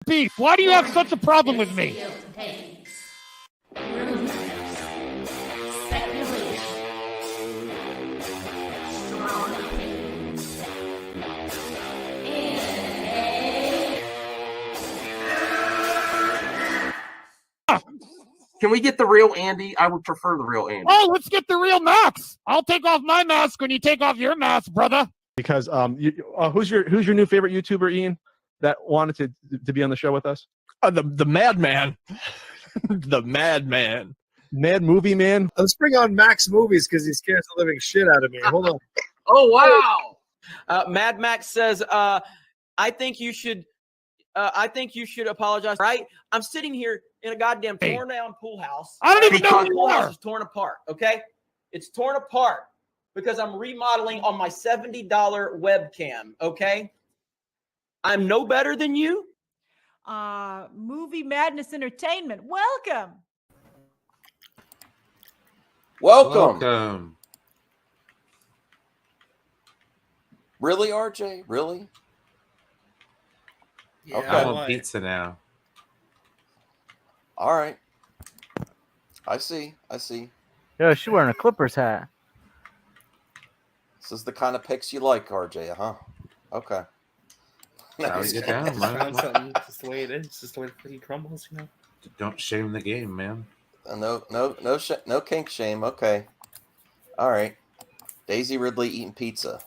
Beef, why do you have such a problem with me? Can we get the real Andy? I would prefer the real Andy. Oh, let's get the real Max. I'll take off my mask when you take off your mask, brother. Because who's your new favorite YouTuber, Ian, that wanted to be on the show with us? The Madman. The Madman. Mad Movie Man. Let's bring on Max Movies because he scares the living shit out of me. Hold on. Oh, wow. Mad Max says, I think you should apologize. Right? I'm sitting here in a goddamn torn down pool house. I don't even know who The you pool house are. is torn apart. Okay, it's torn apart because I'm remodeling on my $70 webcam. Okay, I'm no better than you. Movie Madness Entertainment. Welcome. Welcome. Really, RJ? Really? Yeah, Okay. I want pizza now. All right. I see. Yeah, she's wearing a Clippers hat. This is the kind of picks you like, RJ, huh? Okay. How you get down, man. Something just the way it is, just the way the cookie crumbles, you know. Don't shame the game, man. No kink shame. Okay. All right. Daisy Ridley eating pizza.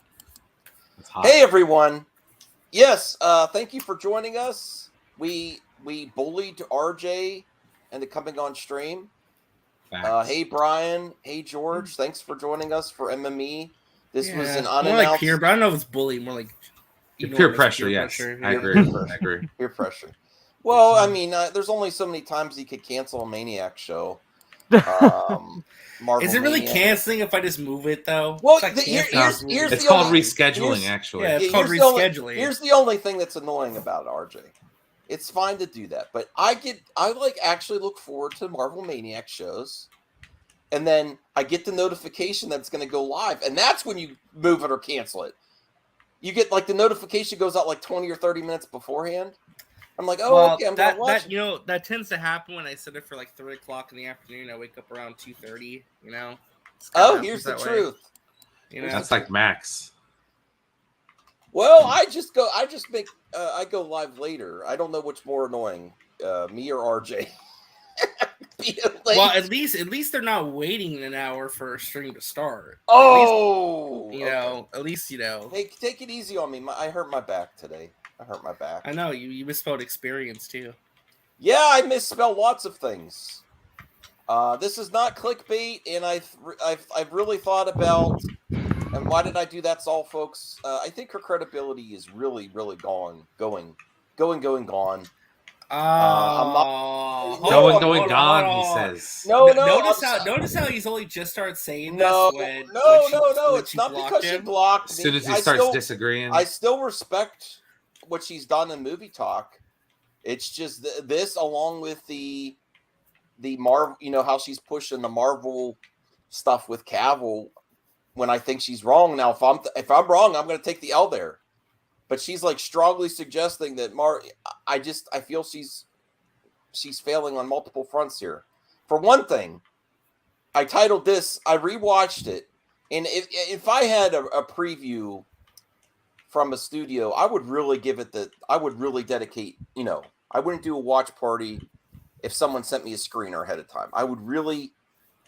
It's hot. Hey, everyone. Yes, thank you for joining us. We bullied RJ into coming on stream. Hey, Brian. Hey, George. Thanks for joining us for MME. This was an unannounced... More like peer, but I don't know if it's bullying. More like... Peer pressure, yes. Pressure. I agree. Peer pressure. Well, I mean, there's only so many times you could cancel a Maniac show. Marvel Is it really Maniac. canceling if I just move it, though? Well, It's like here's it's the called only, rescheduling, actually. Yeah, it's here's called the only- rescheduling. Here's the only thing that's annoying about RJ. It's fine to do that, but I actually look forward to Marvel Maniac shows, and then I get the notification that it's going to go live, and that's when you move it or cancel it. You get like the notification goes out like 20 or 30 minutes beforehand. I'm like, okay, I'm gonna watch. That tends to happen when I set it for like 3 o'clock in the afternoon. I wake up around 2:30. You know. Here's the truth. You know, That's like Max. Well, I go live later. I don't know which more annoying, me or RJ. Well, at least they're not waiting an hour for a stream to start. At least. Hey, take it easy on me. I hurt my back today. I know you misspelled experience too. Yeah, I misspelled lots of things. This is not clickbait, and I've really thought about. And why did I do that, all folks? I think her credibility is really, really going. Gone, he says. No. Notice how he's only just started saying no. this. No. It's not because she blocked me. As soon as he starts disagreeing. I still respect what she's done in movie talk. It's just this, along with the Marvel, how she's pushing the Marvel stuff with Cavill. When I think she's wrong. Now, if I'm wrong, I'm going to take the L there. But she's like strongly suggesting that I feel she's failing on multiple fronts here. For one thing, I titled this. I rewatched it, and if I had a preview from a studio, I would really give it I would really dedicate. I wouldn't do a watch party if someone sent me a screener ahead of time. I would really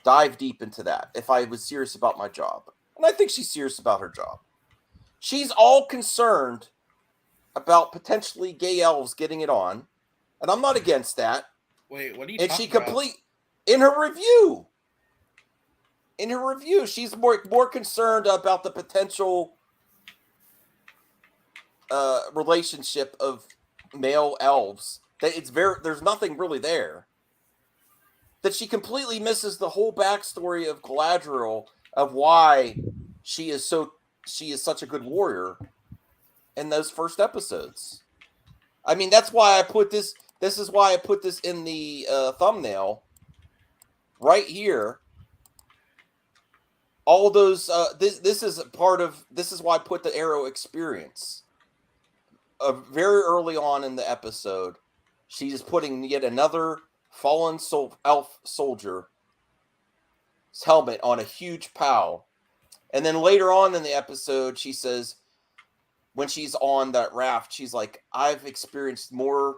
dive deep into that if I was serious about my job. And I think she's serious about her job. She's all concerned about potentially gay elves getting it on. And I'm not against that. Wait, what are you and talking she complete in her review. She's more concerned about the potential relationship of male elves. That there's nothing really there. That she completely misses the whole backstory of Galadriel, of why she is such a good warrior in those first episodes. I mean, that's why I put this. This is why I put this in the thumbnail right here. All those. This is why I put the Arrow experience. Very early on in the episode, she's just putting yet another fallen elf soldier's helmet on a huge pile. And then later on in the episode, she says, when she's on that raft, she's like, I've experienced more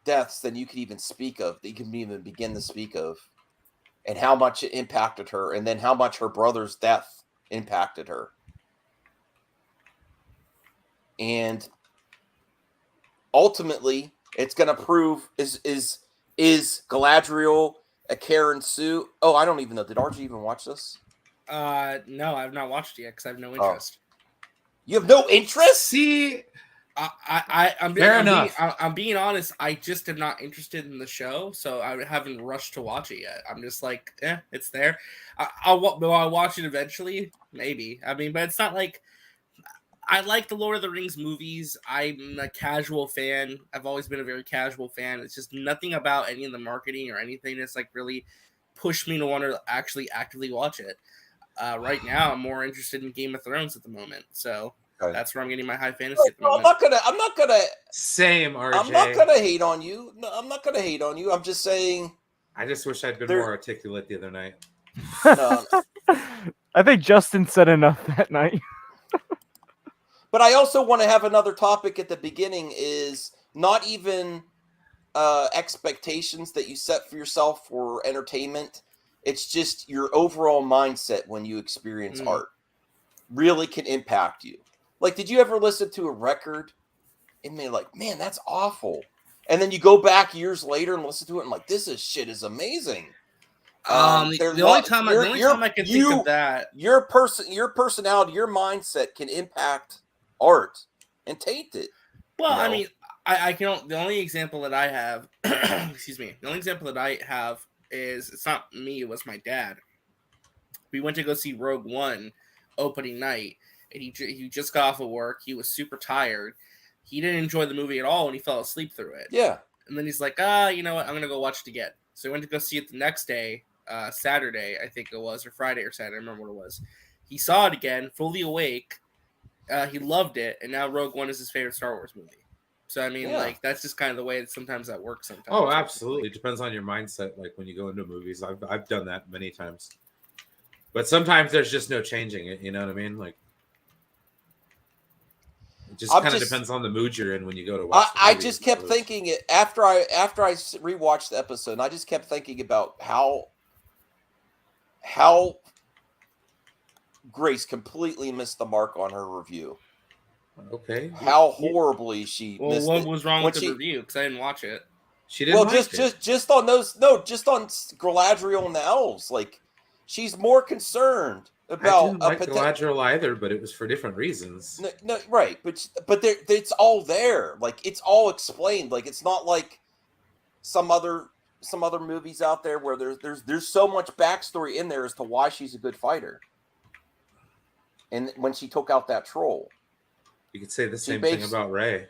deaths than you could even speak of, that you can even begin to speak of, and how much it impacted her, and then how much her brother's death impacted her. And ultimately, it's going to prove, is Galadriel a Karen Sue? Oh, I don't even know. Did RG even watch this? No, I've not watched it yet because I have no interest. You have no interest? See, I'm being honest. I just am not interested in the show, so I haven't rushed to watch it yet. I'm just like, it's there. Will I watch it eventually? Maybe. I mean, but it's not like I like the Lord of the Rings movies. I'm a casual fan. I've always been a very casual fan. It's just nothing about any of the marketing or anything that's like really pushed me to want to actually actively watch it. Right now, I'm more interested in Game of Thrones at the moment, so that's where I'm getting my high fantasy at the moment. I'm not gonna. Same, RJ. I'm not gonna hate on you. No, I'm not gonna hate on you. I'm just saying. I just wish I'd been more articulate the other night. No. I think Justin said enough that night. But I also want to have another topic at the beginning, is not even expectations that you set for yourself for entertainment. It's just your overall mindset when you experience art really can impact you. Like, did you ever listen to a record and be like, man, that's awful? And then you go back years later and listen to it and like, this shit is amazing. The only time I can think of that, your personality, your mindset can impact art and taint it. Well, you know? I mean, I can. The only example that I have, excuse me, the only example that I have is, it's not me, it was my dad. We went to go see Rogue One opening night, and he just got off of work. He was super tired. He didn't enjoy the movie at all, and he fell asleep through it. Yeah. And then he's like, you know what? I'm gonna go watch it again. So he went to go see it the next day, Saturday, I think it was, or Friday or Saturday. I remember what it was. He saw it again, fully awake. He loved it, and now Rogue One is his favorite Star Wars movie. So, I mean, like, that's just kind of the way that sometimes that works sometimes. Oh, absolutely. It depends on your mindset, like, when you go into movies. I've done that many times. But sometimes there's just no changing it, you know what I mean? Like, it just kind of depends on the mood you're in when you go to watch the movie. I just kept thinking it after I rewatched the episode, and I just kept thinking about how Grace completely missed the mark on her review. Okay. How horribly she missed what it. was wrong with the review? Because I didn't watch it. She didn't just on those, just on Galadriel and the Elves. Like, she's more concerned about. I didn't like Galadriel either, but it was for different reasons. No, right, but it's all there. Like, it's all explained. Like, it's not like some other movies out there where there's so much backstory in there as to why she's a good fighter. And when she took out that troll. You could say the same thing about Rey.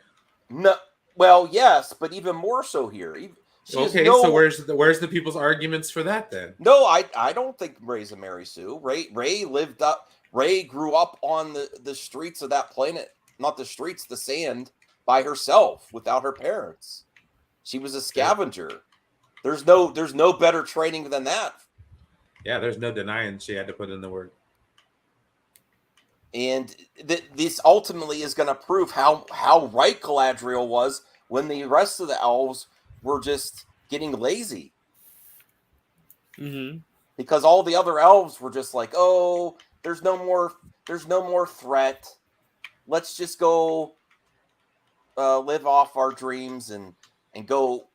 No, well, yes, but even more so here. Okay, so where's the people's arguments for that then? No, I don't think Rey's a Mary Sue. Rey grew up on the streets of that planet, not the streets, the sand, by herself without her parents. She was a scavenger. There's no better training than that. Yeah, there's no denying she had to put in the work. And this ultimately is going to prove how right Galadriel was when the rest of the elves were just getting lazy. Mm-hmm. Because all the other elves were just like, oh, there's no more threat. Let's just go live off our dreams and go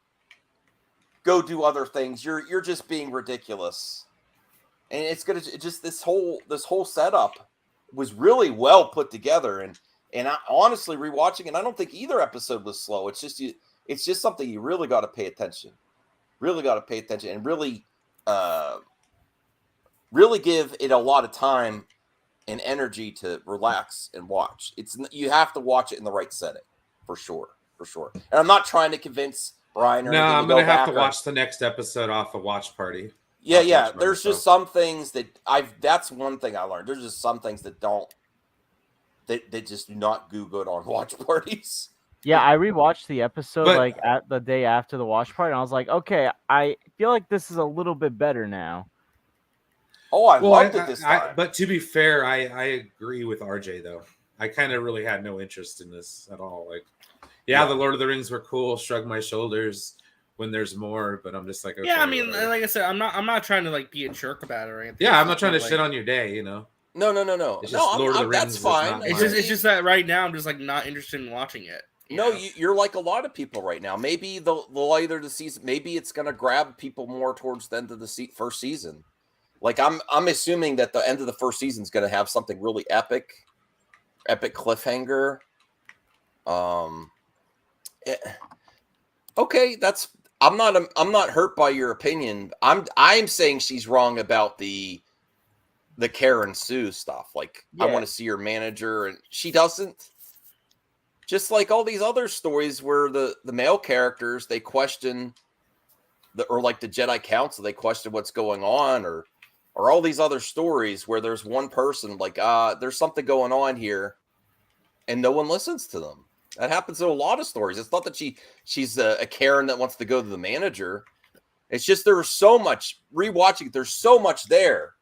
do other things. You're just being ridiculous. And it's gonna just this whole setup was really well put together, and I honestly rewatching it, I don't think either episode was slow. It's just something you really got to pay attention, and really give it a lot of time and energy to relax and watch. You have to watch it in the right setting, for sure. And I'm not trying to convince Brian or anything. I'm gonna have to watch the next episode off a watch party. Yeah. There's just some things that that's one thing I learned. There's just some things that just do not do good on watch parties. Yeah, I rewatched the episode But- like at the day after the watch party, and I was like, okay, I feel like this is a little bit better now. Oh, I loved it this time. But to be fair, I agree with RJ though. I kind of really had no interest in this at all. Like, yeah, the Lord of the Rings were cool. Shrug my shoulders when there's more, but I'm just like, okay, yeah. I mean, whatever. like I said, I'm not trying to like be a jerk about it or anything. Yeah, I'm not trying to like, shit on your day, you know. No. It's just Lord of the Rings that's was fine. not It's just that right now I'm just like not interested in watching it. You're like a lot of people right now. Maybe the later the season, maybe it's gonna grab people more towards the end of the first season. Like I'm assuming that the end of the first season is gonna have something really epic cliffhanger. Okay, I'm not hurt by your opinion. I'm saying she's wrong about the Karen Sue stuff. Like I want to see her manager, and she doesn't. Just like all these other stories where the male characters, they question or like the Jedi Council, they question what's going on, or all these other stories where there's one person like, there's something going on here, and no one listens to them. That happens in a lot of stories. It's not that she's a Karen that wants to go to the manager. It's just there's so much rewatching. There's so much there.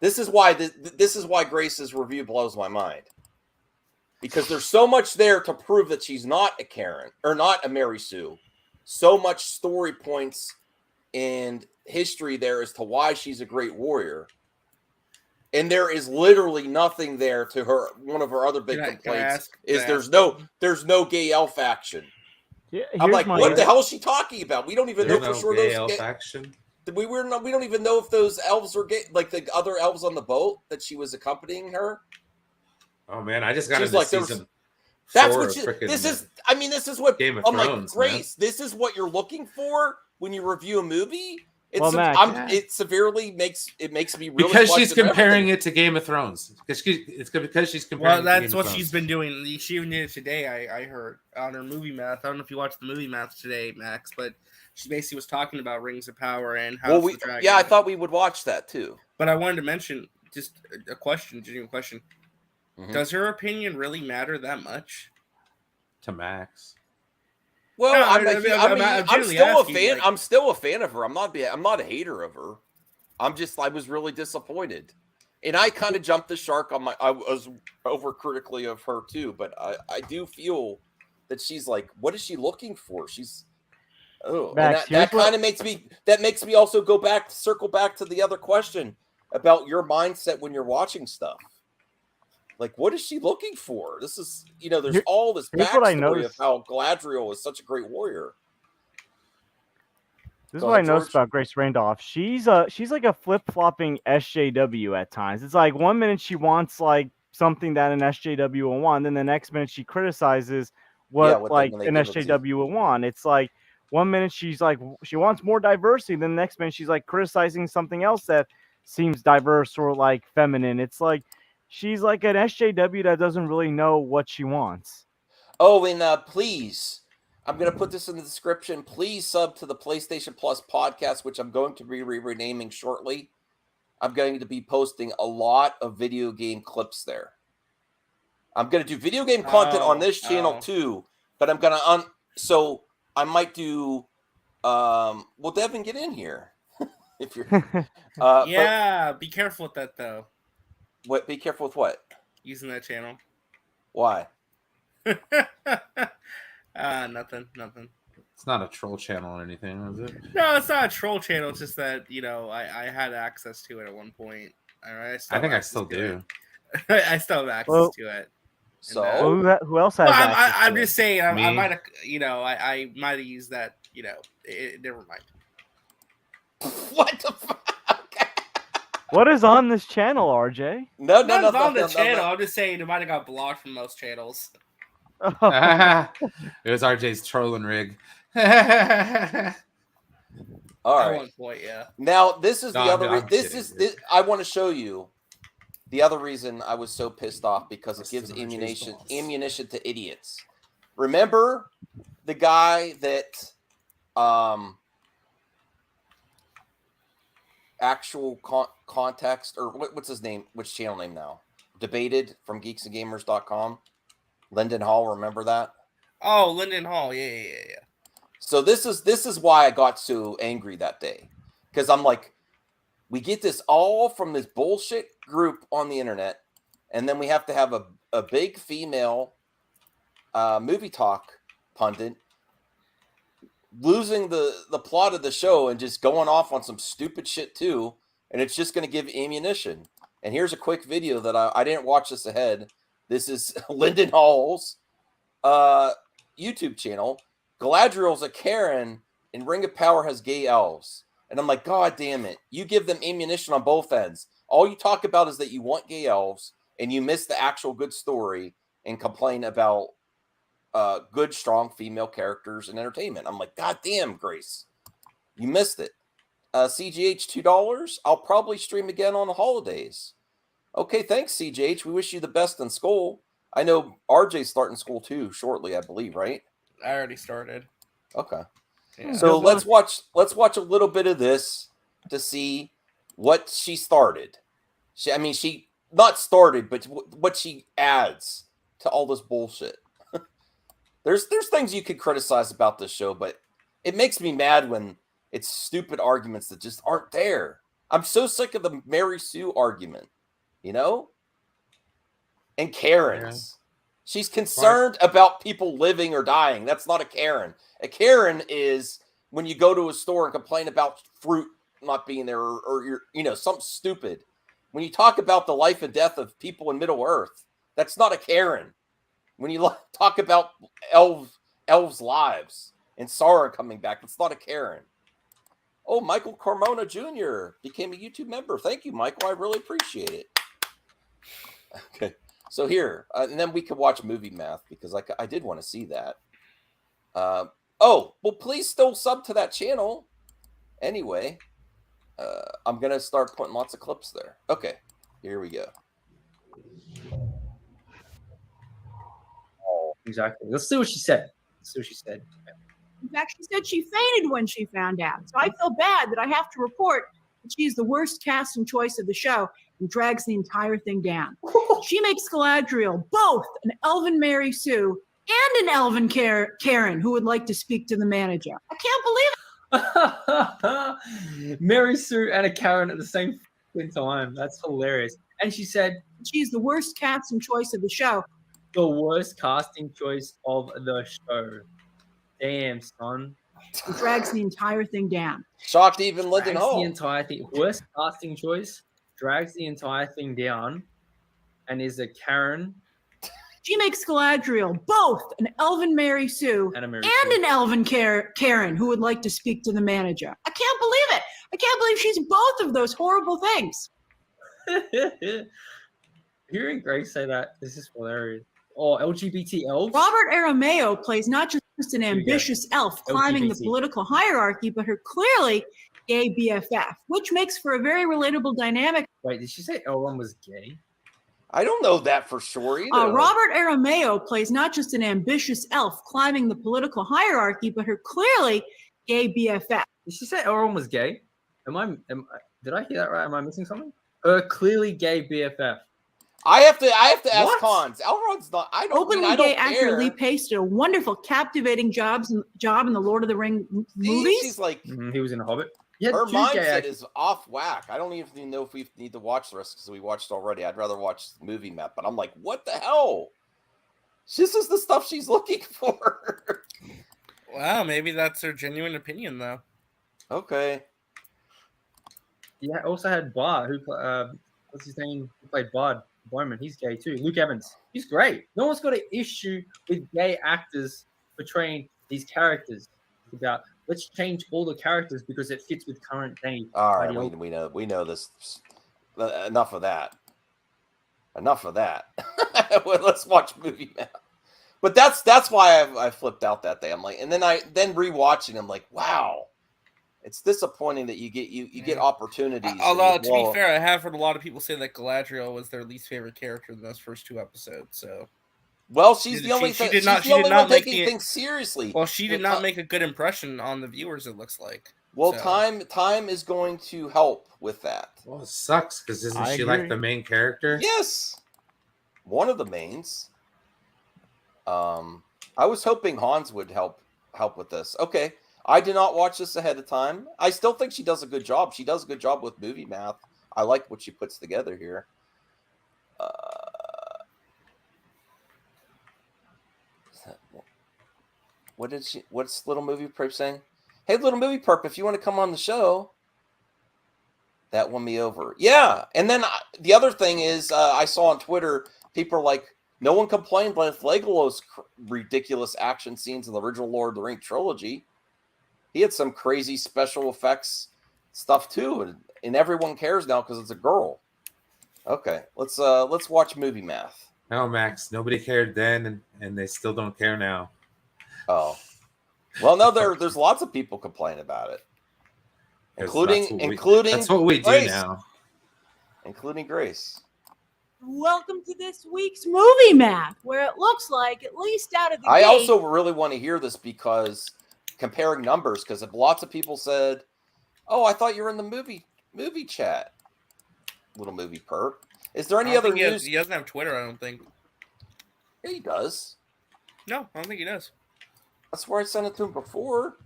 This is why Grace's review blows my mind. Because there's so much there to prove that she's not a Karen or not a Mary Sue. So much story points and history there as to why she's a great warrior. And there is literally nothing there to her. One of her other big complaints is there's no gay elf action. Yeah, I'm like, what the hell is she talking about? We don't even know for sure gay those elf action. We don't even know if those elves are gay, like the other elves on the boat that she was accompanying her. Oh man, I just got into like, season. That's what this is. I mean, this is what Game of I'm Thrones, like. Grace, this is what you're looking for when you review a movie. It severely makes me really because she's comparing it to Game of Thrones. Because she's comparing. Well, that's what she's been doing. She even did it today. I heard on her movie math. I don't know if you watched the movie math today, Max, but she basically was talking about Rings of Power and House of the Dragon. Yeah, I thought we would watch that too. But I wanted to mention just a genuine question. Mm-hmm. Does her opinion really matter that much? To Max. Well, No, I'm still a fan. I'm still a fan of her. I'm not a hater of her. I was really disappointed, and I kind of jumped the shark on I was overcritically of her too. But I do feel that she's like, what is she looking for? Max, that kind of makes me also circle back to the other question about your mindset when you're watching stuff. Like, what is she looking for? This is, there's all this backstory of how Galadriel is such a great warrior. This is what I noticed about Grace Randolph. She's like a flip-flopping SJW at times. It's like one minute she wants like something that an SJW will want, then the next minute she criticizes what like an SJW will want. It's like one minute she's like she wants more diversity, then the next minute she's like criticizing something else that seems diverse or like feminine. It's like she's like an SJW that doesn't really know what she wants. Oh, and please, I'm going to put this in the description. Please sub to the PlayStation Plus podcast, which I'm going to be renaming shortly. I'm going to be posting a lot of video game clips there. I'm going to do video game content on this channel too, but I'm going to so I might do well, Devin, get in here. If you're be careful with that though. What? Be careful with what? Using that channel. Why? Nothing. It's not a troll channel or anything, is it? No, it's not a troll channel. It's just that I had access to it at one point. All right, I think I still do. I still have access to it. So who else has? I'm just saying. I might have. I might have used that. Never mind. What the fuck? What is on this channel, RJ? No, on the channel. I'm just saying it might have got blocked from most channels. It was RJ's trolling rig. All right. At one point, yeah. Now this is the other. This I want to show you the other reason I was so pissed off because it gives ammunition to idiots. Remember the guy that actual context or what's his name? Which channel name now? Debated from geeksandgamers.com. Lyndon Hall, remember that? Oh, Linden Hall. Yeah. So this is why I got so angry that day, because I'm like, we get this all from this bullshit group on the internet, and then we have to have a big female movie talk pundit losing the plot of the show and just going off on some stupid shit too, and it's just going to give ammunition. And here's a quick video that I didn't watch this ahead. This is Linden Hall's YouTube channel. Galadriel's a Karen, and Ring of Power has gay elves. And I'm like, God damn it. You give them ammunition on both ends. All you talk about is that you want gay elves, and you miss the actual good story and complain about good, strong female characters in entertainment. I'm like, God damn, Grace. You missed it. CGH, $2. I'll probably stream again on the holidays. Okay, thanks, CGH. We wish you the best in school. I know RJ's starting school too shortly, I believe, right? I already started. Okay. Yeah. So let's watch a little bit of this to see what she started. She not started, but what she adds to all this bullshit. There's things you could criticize about this show, but it makes me mad when it's stupid arguments that just aren't there. I'm so sick of the Mary Sue argument, you know? And Karens. She's concerned about people living or dying. That's not a Karen. A Karen is when you go to a store and complain about fruit not being there or you're, something stupid. When you talk about the life and death of people in Middle Earth, that's not a Karen. When you talk about elves' lives and Sauron coming back, that's not a Karen. Oh, Michael Carmona Jr. became a YouTube member. Thank you, Michael. I really appreciate it. Okay. So here, and then we could watch Movie Math because I did want to see that. Well, please still sub to that channel. Anyway, I'm going to start putting lots of clips there. Okay, here we go. Oh, exactly. Let's see what she said. In fact, she said she fainted when she found out. So I feel bad that I have to report that she's the worst casting choice of the show and drags the entire thing down. She makes Galadriel both an elven Mary Sue and an elven Karen who would like to speak to the manager. I can't believe it. Mary Sue and a Karen at the same time. That's hilarious. And she said she's the worst casting choice of the show. The worst casting choice of the show. Damn, son. It drags the entire thing down. Shocked even Linden Hall. The entire thing. Worst casting choice. Drags the entire thing down. And is a Karen. She makes Galadriel both an elven Mary Sue and an elven Karen who would like to speak to the manager. I can't believe it. I can't believe she's both of those horrible things. Hearing Greg say that, this is hilarious. Oh, LGBT elves. Robert Arameo plays not just an ambitious elf climbing the political hierarchy, but her clearly gay BFF, which makes for a very relatable dynamic. Wait, did she say Elrond was gay? I don't know that for sure either. Robert Arameo plays not just an ambitious elf climbing the political hierarchy, but her clearly gay BFF. Did she say Elrond was gay? Did I hear that right? Am I missing something? Her clearly gay BFF. I have to ask Cons. Elrond's not. I don't. Openly gay actor Lee Pace did a wonderful, captivating job in the Lord of the Rings movies. She's like he was in a Hobbit. Her mindset is off whack. I don't even know if we need to watch the rest because we watched already. I'd rather watch the movie map. But I'm like, what the hell? This is the stuff she's looking for. Wow, maybe that's her genuine opinion, though. Okay. Yeah, also had Bard, who what's his name? Who played Bard Bowman. He's gay too. Luke Evans. He's great. No one's got an issue with gay actors portraying these characters. It's about let's change all the characters because it fits with current day. All right, we know this. Enough of that. Let's watch movie now. But that's why I flipped out that day. I'm like, and then rewatching. I'm like, wow, it's disappointing that you get opportunities. Although to be fair, I have heard a lot of people say that Galadriel was their least favorite character in those first two episodes. So. Well, she's the only one taking things seriously. Well, she did not make a good impression on the viewers, it looks like. Well, so. Time is going to help with that. Well, it sucks because isn't she like the main character? Yes. One of the mains. I was hoping Hans would help with this. Okay. I did not watch this ahead of time. I still think she does a good job. She does a good job with movie math. I like what she puts together here. What's Little Movie Perp saying? Hey, Little Movie Perp, if you want to come on the show, that won me over. Yeah. And then the other thing is, I saw on Twitter, people are like, no one complained with Legolas' ridiculous action scenes in the original Lord of the Rings trilogy. He had some crazy special effects stuff too, and everyone cares now because it's a girl. Okay, let's watch movie math. No, Max, nobody cared then, and they still don't care now. Oh, well, no, there's lots of people complaining about it, including that's what we Grace. do now, including Grace. Welcome to this week's movie math, where it looks like, at least out of the I gate, also really want to hear this because comparing numbers, because if lots of people said, "Oh, I thought you were in the movie chat," Little Movie Perp. Is there any other news? He doesn't have Twitter, I don't think. Yeah, he does. No, I don't think he does. That's where I sent it to him before.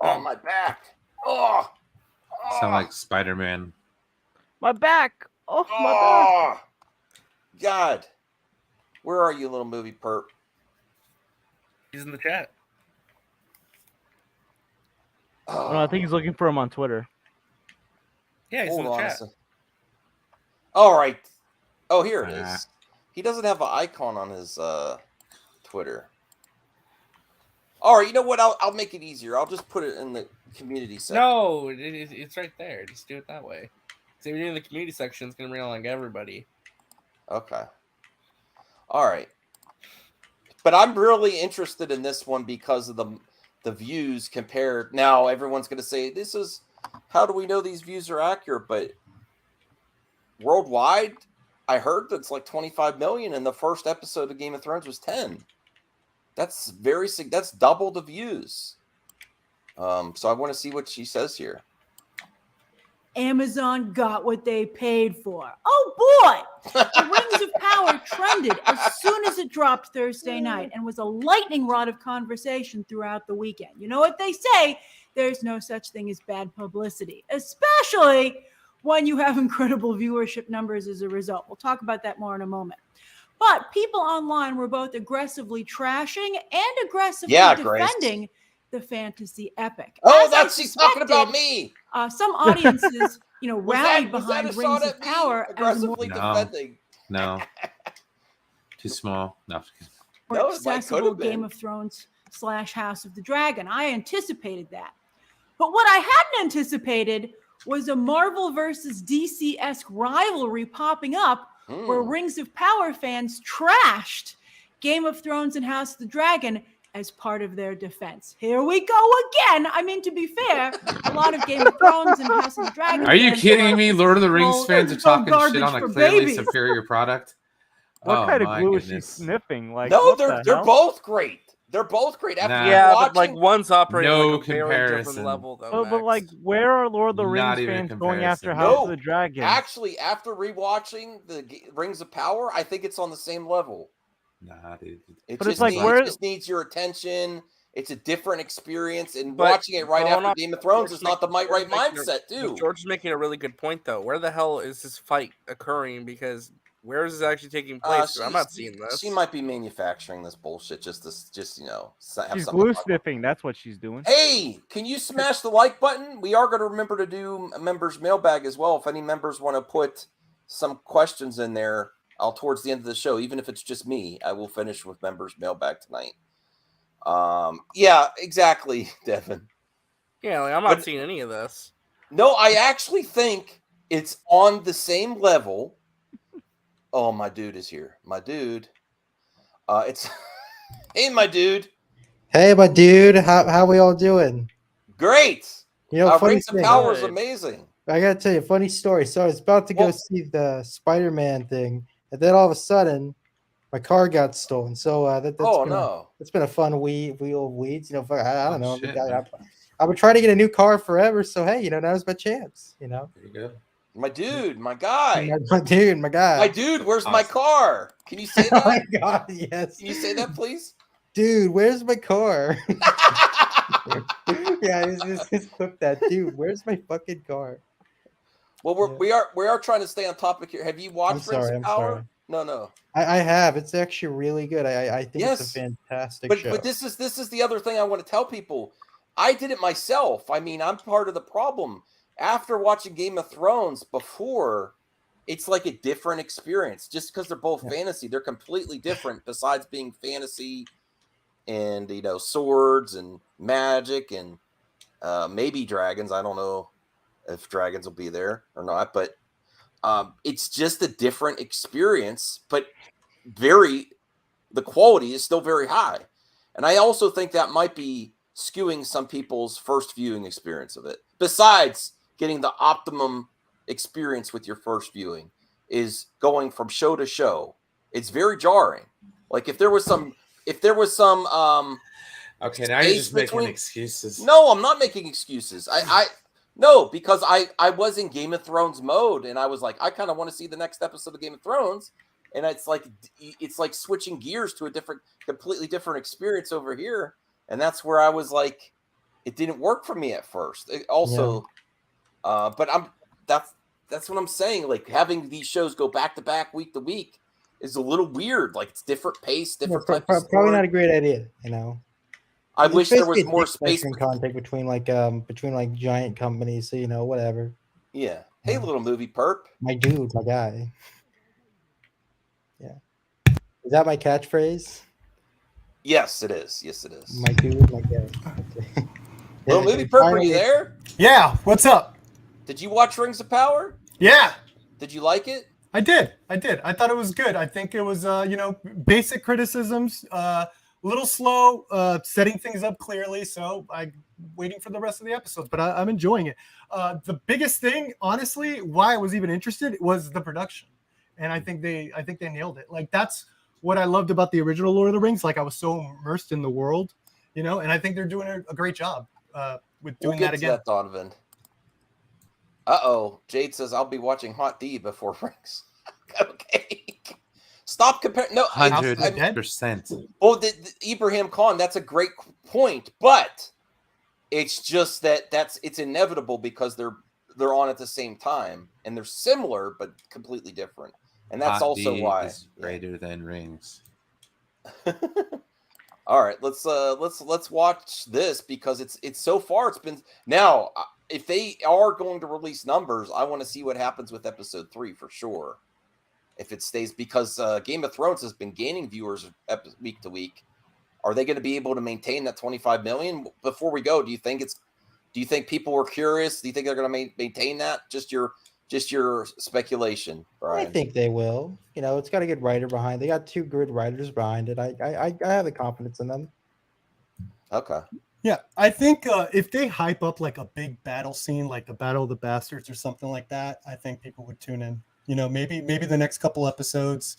Oh, my back. Oh. Sound like Spider-Man. My back. Oh, my back. God. Where are you, Little Movie Perp? He's in the chat. Oh, no, I think he's looking for him on Twitter. Yeah, he's in the chat. All right. Oh, here it is. He doesn't have an icon on his Twitter. All right, you know what? I'll make it easier. I'll just put it in the community section. No, it's right there. Just do it that way. So if you're in the community section, it's going to bring along everybody. Okay. All right. But I'm really interested in this one because of the views compared. Now, everyone's going to say, how do we know these views are accurate? But worldwide, I heard that's like 25 million, and the first episode of Game of Thrones was 10. That's double the views. So I want to see what she says here. Amazon got what they paid for. Oh boy! The Rings of Power trended as soon as it dropped Thursday night and was a lightning rod of conversation throughout the weekend. You know what they say? There's no such thing as bad publicity, especially when you have incredible viewership numbers as a result. We'll talk about that more in a moment. But people online were both aggressively trashing and aggressively defending the fantasy epic. Oh, she's talking about me. Some audiences, rallied behind Rings of Power aggressively defending. No, too small. No, more accessible Game of Thrones / House of the Dragon. I anticipated that, but what I hadn't anticipated was a Marvel versus DC-esque rivalry popping up, where Rings of Power fans trashed Game of Thrones and House of the Dragon as part of their defense. Here we go again. I mean, to be fair, a lot of Game of Thrones and House of the Dragon. Are you kidding me? Lord of the Rings fans are talking shit on a clearly superior product. What kind of glue is she sniffing? Like, no, they're both great. They're both great. But like one's operating no like a very different level, though. But like, where are Lord of the Rings fans going after House of the Dragon? Actually, after rewatching the Rings of Power, I think it's on the same level. Nah, dude. It just needs your attention. It's a different experience, and watching it right after Game of Thrones is not the right mindset, too. George is making a really good point, though. Where the hell is this fight occurring? Because where is this actually taking place? I'm not seeing this. She might be manufacturing this bullshit just have she's glue sniffing. That's what she's doing. Hey, can you smash the like button? We are going to remember to do a members mailbag as well. If any members want to put some questions in there, towards the end of the show, even if it's just me, I will finish with members mailbag tonight. Yeah, exactly, Devin. Yeah, I'm not seeing any of this. No, I actually think it's on the same level. Oh, my dude is here. My dude. It's hey, my dude. Hey, my dude. How we all doing? Great. Rings of Power is amazing. I gotta tell you a funny story. So I was about to go see the Spider-Man thing, and then all of a sudden, my car got stolen. So that's been a fun wheel of weeds. I don't know. I've been trying to get a new car forever. So hey, now's my chance. There you go. My dude, my guy. My dude, my guy. My dude, where's my car? Can you say that? Oh my God, yes. Can you say that, please? dude, where's my car? Yeah, just clip that, dude. Where's my fucking car? Well, we are trying to stay on topic here. Have you watched Rings of Power? Sorry. No. I have. It's actually really good. I think it's a fantastic show. But this is the other thing I want to tell people. I did it myself. I mean, I'm part of the problem. After watching Game of Thrones before, it's like a different experience. Just because they're both fantasy, they're completely different. Besides being fantasy and swords and magic and maybe dragons. I don't know if dragons will be there or not, but it's just a different experience. But the quality is still very high, and I also think that might be skewing some people's first viewing experience of it. Besides getting the optimum experience with your first viewing, is going from show to show. It's very jarring. Like if there was some okay, now you're just making excuses. No, I'm not making excuses. No, because I was in Game of Thrones mode, and I was like, I kind of want to see the next episode of Game of Thrones, and it's like switching gears to a completely different experience over here, and that's where I was like, it didn't work for me at first. But that's what I'm saying. Like having these shows go back to back, week to week, is a little weird. Like it's different pace, different type of story. Probably not a great idea. I wish there was more space contact between giant companies. So whatever. Yeah. Hey, little movie perp. My dude, my guy. Yeah. Is that my catchphrase? Yes, it is. Yes, it is. My dude, my guy. Okay. Little movie perp, are you there? Yeah. What's up? Did you watch Rings of Power? Yeah. Did you like it? I did. I thought it was good. I think it was, basic criticisms, a little slow, setting things up clearly. So I'm waiting for the rest of the episodes, but I'm enjoying it. The biggest thing, honestly, why I was even interested was the production, and I think they nailed it. Like that's what I loved about the original Lord of the Rings. Like I was so immersed in the world, and I think they're doing a great job with doing that again. That, Donovan. Uh-oh. Jade says, I'll be watching Hot D before Rings. Okay. Stop comparing. No, 100%. Well, the Ibrahim Khan, that's a great point, but it's just that it's inevitable because they're on at the same time, and they're similar but completely different. And that's Hot also D why is greater than Rings. All right, let's watch this because it's so far it's been now. If they are going to release numbers, I want to see what happens with episode 3 for sure. If it stays, because Game of Thrones has been gaining viewers week to week, are they going to be able to maintain that 25 million? Before we go, do you think people were curious? Do you think they're going to maintain that? Just your speculation, Brian. I think they will. It's got a good writer behind. They got 2 good writers behind it. I have the confidence in them. Okay. Yeah, I think if they hype up like a big battle scene, like the Battle of the Bastards or something like that, I think people would tune in. Maybe the next couple episodes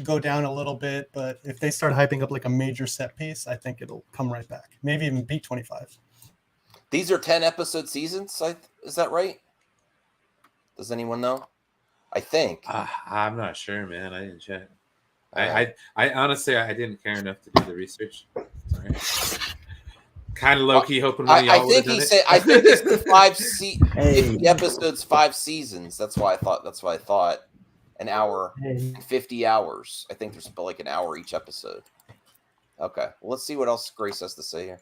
go down a little bit, but if they start hyping up like a major set piece, I think it'll come right back. Maybe even beat 25. These are 10-episode seasons. Is that right? Does anyone know? I think. I'm not sure, man. I didn't check. I honestly I didn't care enough to do the research. Sorry. Kind of low key hoping one of y'all would have done it. I think it's the 50 episodes, 5 seasons. That's why I thought an hour and 50 hours. I think there's like an hour each episode. Okay, well, let's see what else Grace has to say here.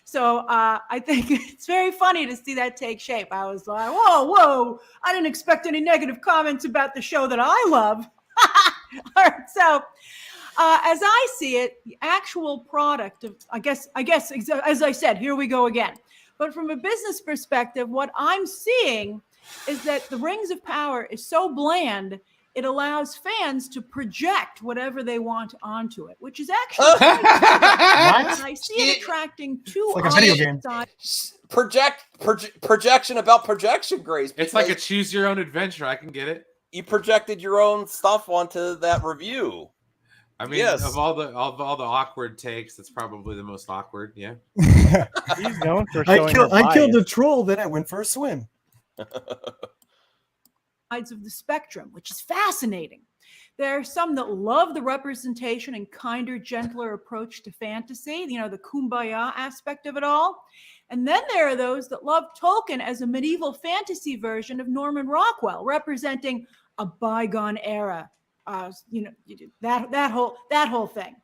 So I think it's very funny to see that take shape. I was like, whoa, I didn't expect any negative comments about the show that I love. All right, so as I see it, the actual product of, I guess, as I said, here we go again. But from a business perspective, what I'm seeing is that the Rings of Power is so bland, it allows fans to project whatever they want onto it, which is actually I see it attracting 2 like a video game. Projection about projection, Grace. It's like a choose your own adventure. I can get it. You projected your own stuff onto that review. I mean, of all the awkward takes, that's probably the most awkward. Yeah. He's known for showing I killed the troll, then I went for a swim. Sides of the spectrum, which is fascinating There are some that love the representation and kinder, gentler approach to fantasy, the kumbaya aspect of it all. And then there are those that love Tolkien as a medieval fantasy version of Norman Rockwell, representing a bygone era. That whole thing.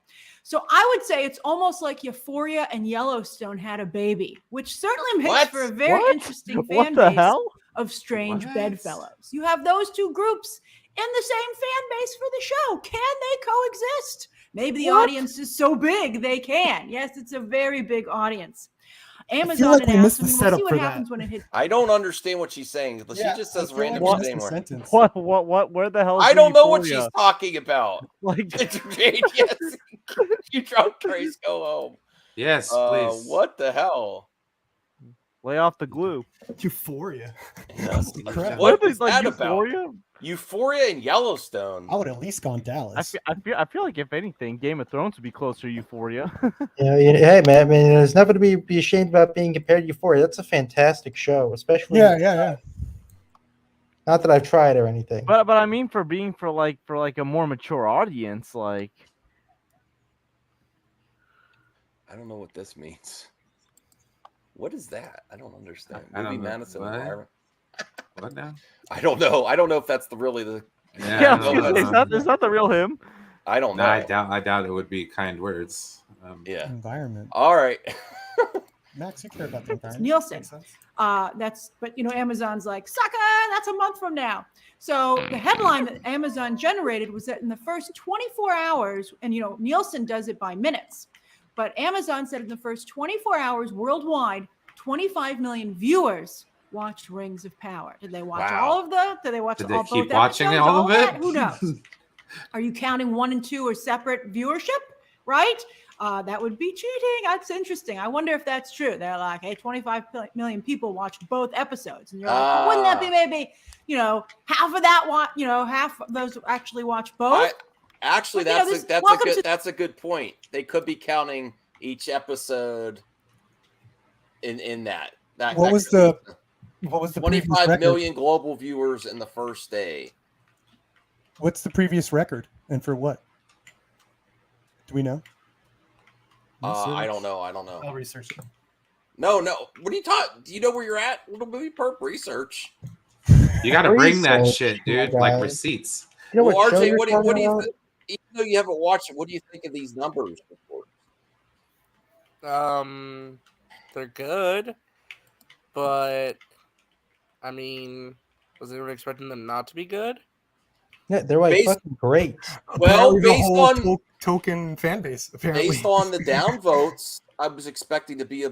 So I would say it's almost like Euphoria and Yellowstone had a baby, which certainly makes for a very interesting fan base of strange bedfellows. You have those two groups in the same fan base for the show. Can they coexist? Maybe the audience is so big they can. Yes, it's a very big audience. Amazon like we missed announced, the we'll see setup what for happens that. when it hits. I don't understand what she's saying. She just says random shit anymore. What? Where the hell? I don't know what she's talking about. Like, yes, you drunk Trace, go home. Yes, please. What the hell? Lay off the glue. Euphoria. Yes. Crap. What What is is like that Euphoria? about? Euphoria and Yellowstone. I would at least gone Dallas. I feel like if anything, Game of Thrones would be closer to Euphoria. Hey man, I mean, there's nothing to be ashamed about being compared to Euphoria. That's a fantastic show, especially. Yeah. Not that I've tried or anything. But I mean, for like a more mature audience, like. I don't know what this means. What is that? I don't understand. I don't Movie know. Madison What? environment. What now? I don't know. I don't know if that's really the. Yeah, it's not the real him. I don't know. I doubt it would be kind words. Yeah. Environment. All right. Max, you care about the environment. Nielsen. But Amazon's like, sucker, that's a month from now. So the headline that Amazon generated was that in the first 24 hours, and Nielsen does it by minutes, but Amazon said in the first 24 hours worldwide, 25 million viewers watched Rings of Power. Did they watch all of them? Did they watch Did all they keep both watching episodes? all of it? That? Who knows? Are you counting 1 and 2 as separate viewership? Right? That would be cheating. That's interesting. I wonder if that's true. They're like, hey, 25 million people watched both episodes. And you're like, well, wouldn't that be maybe, half of that half of those actually watch both? Actually, But, that's a good point. They could be counting each episode in that. What was the 25 million global viewers in the first day? What's the previous record, and for what? Do we know? I don't know. I'll research it. No. What are you talking? Do you know where you're at? Little movie perp research. You got to bring that Research, shit, dude. my Like guy. receipts. You know Well, what show RJ, you're what do talking you about? think? Even though you haven't watched it, what do you think of these numbers before? They're good, but I mean, was anyone expecting them not to be good? Yeah, they're like fucking great. Well, Apparently the based whole on token fan base, apparently. based on the downvotes, I was expecting to be a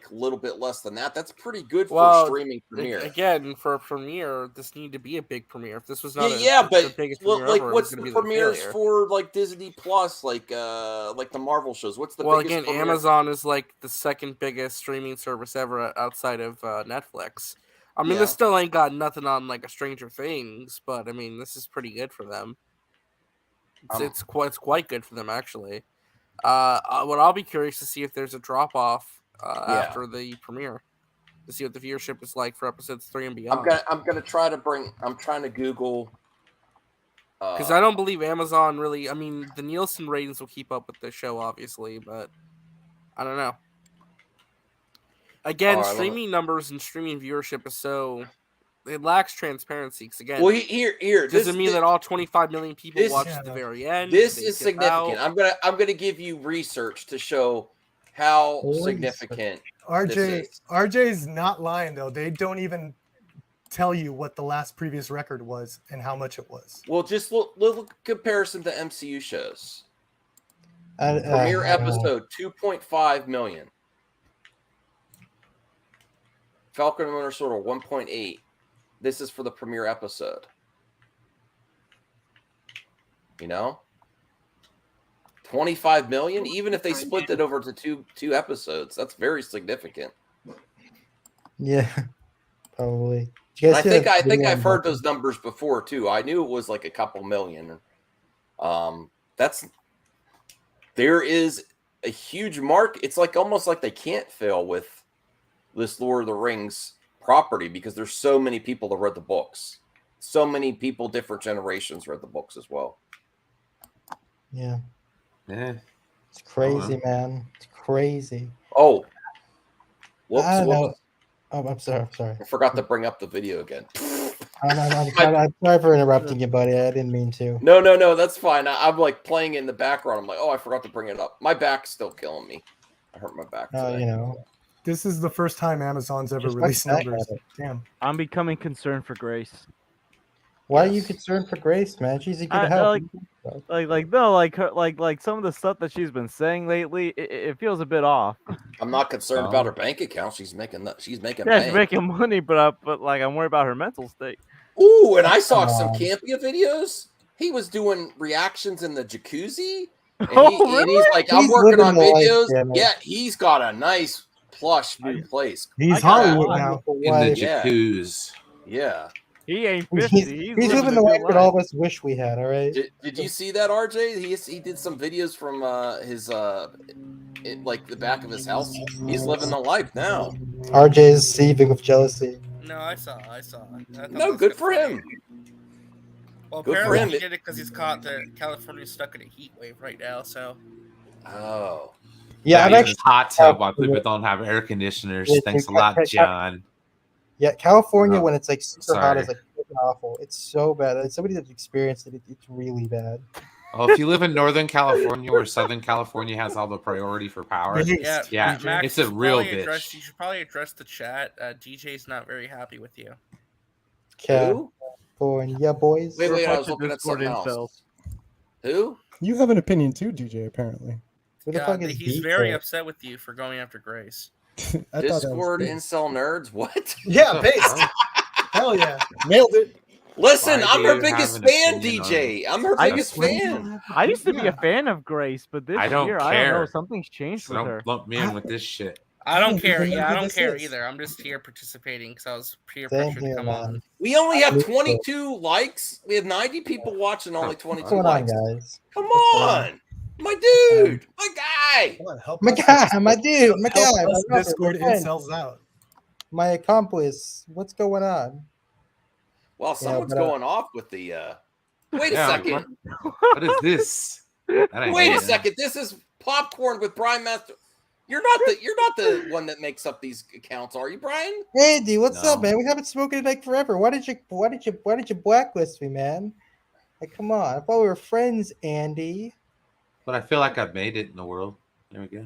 little bit less than that. That's pretty good for a streaming premiere. Again, for a premiere, this needed to be a big premiere. If this was not but the biggest premiere ever, what's it the was gonna be premieres failure. for like Disney Plus, like the Marvel shows? What's the Well, biggest again, premiere? Amazon is like the second biggest streaming service ever outside of Netflix. I mean, this still ain't got nothing on like a Stranger Things, but I mean, this is pretty good for them. It's quite good for them actually. What I'll be curious to see if there's a drop off after the premiere, to see what the viewership is like for episodes 3 and beyond. I'm gonna try to bring. I'm trying to Google. Because I don't believe Amazon really. I mean, the Nielsen ratings will keep up with the show, obviously, but I don't know. Again, streaming numbers and streaming viewership is it lacks transparency. Because again, well, here doesn't mean that all 25 million people watch to the very end. This is significant. I'm gonna give you research to show how significant. RJ's not lying though. They don't even tell you what the last previous record was and how much it was. Well, just look comparison to MCU shows. Premiere episode 2.5 million. Falcon and Winter Soldier 1.8. This is for the premiere episode. 25 million. Even if they split it over to two episodes, that's very significant. Yeah, probably. And I think I've heard those numbers before too. I knew it was like a couple million. There is a huge mark. It's like almost like they can't fail with this Lord of the Rings property because there's so many people that read the books. So many people, different generations read the books as well. Yeah. Yeah. It's crazy, man. It's crazy. Oh. Whoops. I don't know. Whoops. Oh, I'm sorry. I'm sorry. I forgot to bring up the video again. I'm sorry for interrupting you, buddy. I didn't mean to. No. That's fine. I'm like playing in the background. I'm like, oh, I forgot to bring it up. My back's still killing me. I hurt my back today. You know. This is the first time Amazon's ever Just released look back numbers. at it. Damn. I'm becoming concerned for Grace. Why are you concerned for Grace, man? She's a good help. Like some of the stuff that she's been saying lately, it feels a bit off. I'm not concerned about her bank account. She's making She's bank. making money, but I'm worried about her mental state. Ooh, and I saw some Campia videos. He was doing reactions in the jacuzzi. And and he's like, I'm working on videos. Yeah, he's got a nice plush new place. He's Hollywood now. In the jacuzzi. Yeah. He ain't 50. He's living the life that all of us wish we had. All right. Did you see that, RJ? He did some videos from his like the back of his house. He's living the life now. RJ is seething with jealousy. No, I saw. No, good for him. Well, Good for apparently him. he did it because he's caught California's stuck in a heat wave right now. So. Oh. Yeah, I'm actually hot tub while people don't have air conditioners. Yeah, Thanks a dude, lot, John. Yeah, California Oh, when it's like super hot sorry. is like freaking awful. It's so bad. Like, somebody that's experienced it, it's really bad. Well, if you live in Northern California where Southern California has all the priority for power, Yeah, Max, it's a you should real probably bitch. You should probably address the chat. DJ's not very happy with you. California boys. Wait, I was looking at something else. Who? You have an opinion too, DJ, apparently. Who the Yeah, fuck is he's DJ? very upset with you for going after Grace. I thought that was Discord good. incel nerds. What? Yeah, based. Hell yeah. Nailed it. Listen, Why I'm do her you biggest have an fan, opinion on DJ. it? I'm her biggest fan. I used to be a fan of Grace, but this I don't year, care. I don't know, something's changed So with don't her. lump me in with this shit. I don't care. even know Yeah, I who don't this care is. either. I'm just here participating because I was peer Thank pressured to you, come man. on. We only have 22 likes. We have 90 people watching, only 22 What's going on, likes. guys? Come on. My dude. My guy. Come on, help My us. guy, my dude, my guy, Help my us brother, Discord my friend, incels out. my accomplice. What's going on? Well, someone's but, going off with the. Wait a Yeah, second. What is this? That ain't Wait a it. second. This is popcorn with Brian Master. You're not the one that makes up these accounts, are you, Brian? Hey, D, what's No. up, man? We haven't spoken in like forever. Why did you blacklist me, man? Like, come on. I thought we were friends, Andy. But I feel like I've made it in the world. There we go.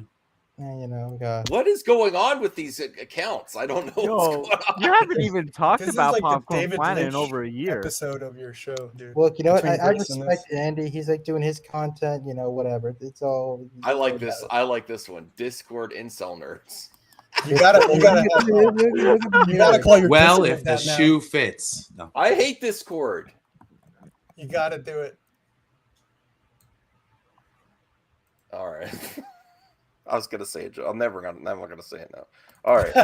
Yeah, you know, God. What is going on with these accounts? I don't know what's Yo, going on. you haven't even talked This is about like the Popcorn David Planet in Lynch over a year. episode of your show, dude. Look, you know what? Between I Grace and respect Andy. He's like doing his content, you know, whatever. It's all. I like this. I like this one. Discord incel nerds. You gotta call your Well, Discord if the that now. shoe fits. No. I hate Discord. You gotta do it. All right. I was gonna say it. I'm never gonna say it now. All right.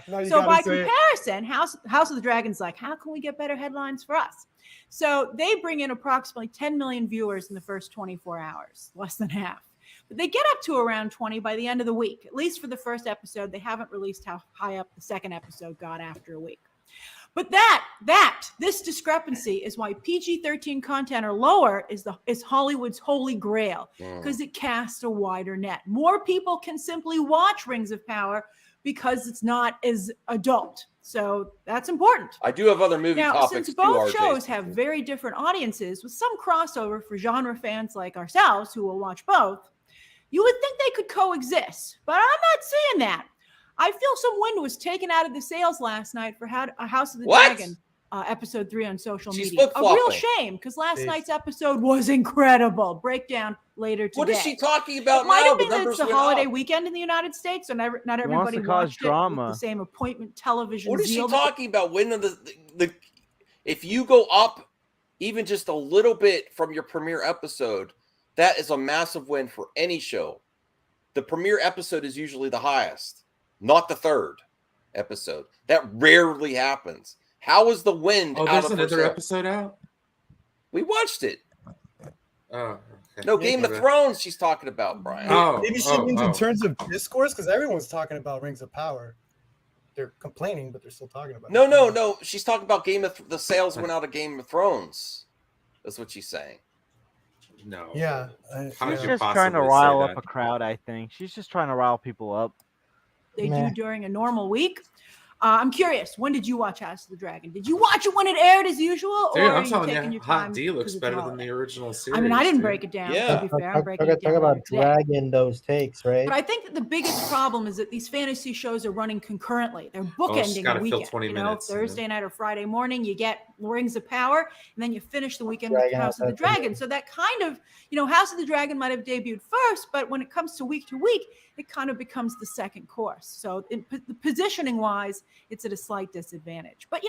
No, you So gotta by say it. comparison, House of the Dragon's like, how can we get better headlines for us? So they bring in approximately 10 million viewers in the first 24 hours, less than half. But they get up to around 20 by the end of the week, at least for the first episode. They haven't released how high up the second episode got after a week. But this discrepancy is why PG-13 content or lower is Hollywood's holy grail, because it casts a wider net. More people can simply watch Rings of Power because it's not as adult. So that's important. I do have other movie Now, topics since too, both RJ. shows have very different audiences with some crossover for genre fans like ourselves who will watch both, you would think they could coexist, but I'm not seeing that. I feel some wind was taken out of the sails last night for House of the Dragon episode 3 on social She's media. A real flip-flopping. shame because last night's episode was incredible. Breakdown later today. What is she talking about It might now? have The been that numbers it's the went holiday up. weekend in the United States, so not wants everybody to cause watched drama. it with the same appointment television. What is she zeal that- talking about? When the if you go up even just a little bit from your premiere episode, that is a massive win for any show. The premiere episode is usually the highest, not the third episode. That rarely happens. How is the wind Oh, out there's of another her- episode out? We watched it. Oh, okay. No, Game of Thrones she's talking about, Brian. Maybe she means in terms of discourse, because everyone's talking about Rings of Power. They're complaining, but they're still talking about it. No. She's talking about the sales went out of Game of Thrones. That's what she's saying. No. Yeah. She's just trying to rile up a crowd, I think. She's just trying to rile people up. They do during a normal week. I'm curious, when did you watch House of the Dragon? Did you watch it when it aired as usual? Dude, or I'm are you telling taking you, your time Hot D looks because it's better a than holiday? the original series. I mean, I didn't dude. break it down. Yeah. To be fair, I'm breaking Talk it down about later today. dragging those takes, right? But I think that the biggest problem is that these fantasy shows are running concurrently. They're bookending gotta the fill weekend. 20 minutes, Thursday night or Friday morning, you get Rings of Power, and then you finish the weekend with Dragon House of the Out that Dragon. So that kind of, House of the Dragon might have debuted first, but when it comes to week, it kind of becomes the second course. So the positioning wise, it's at a slight disadvantage. But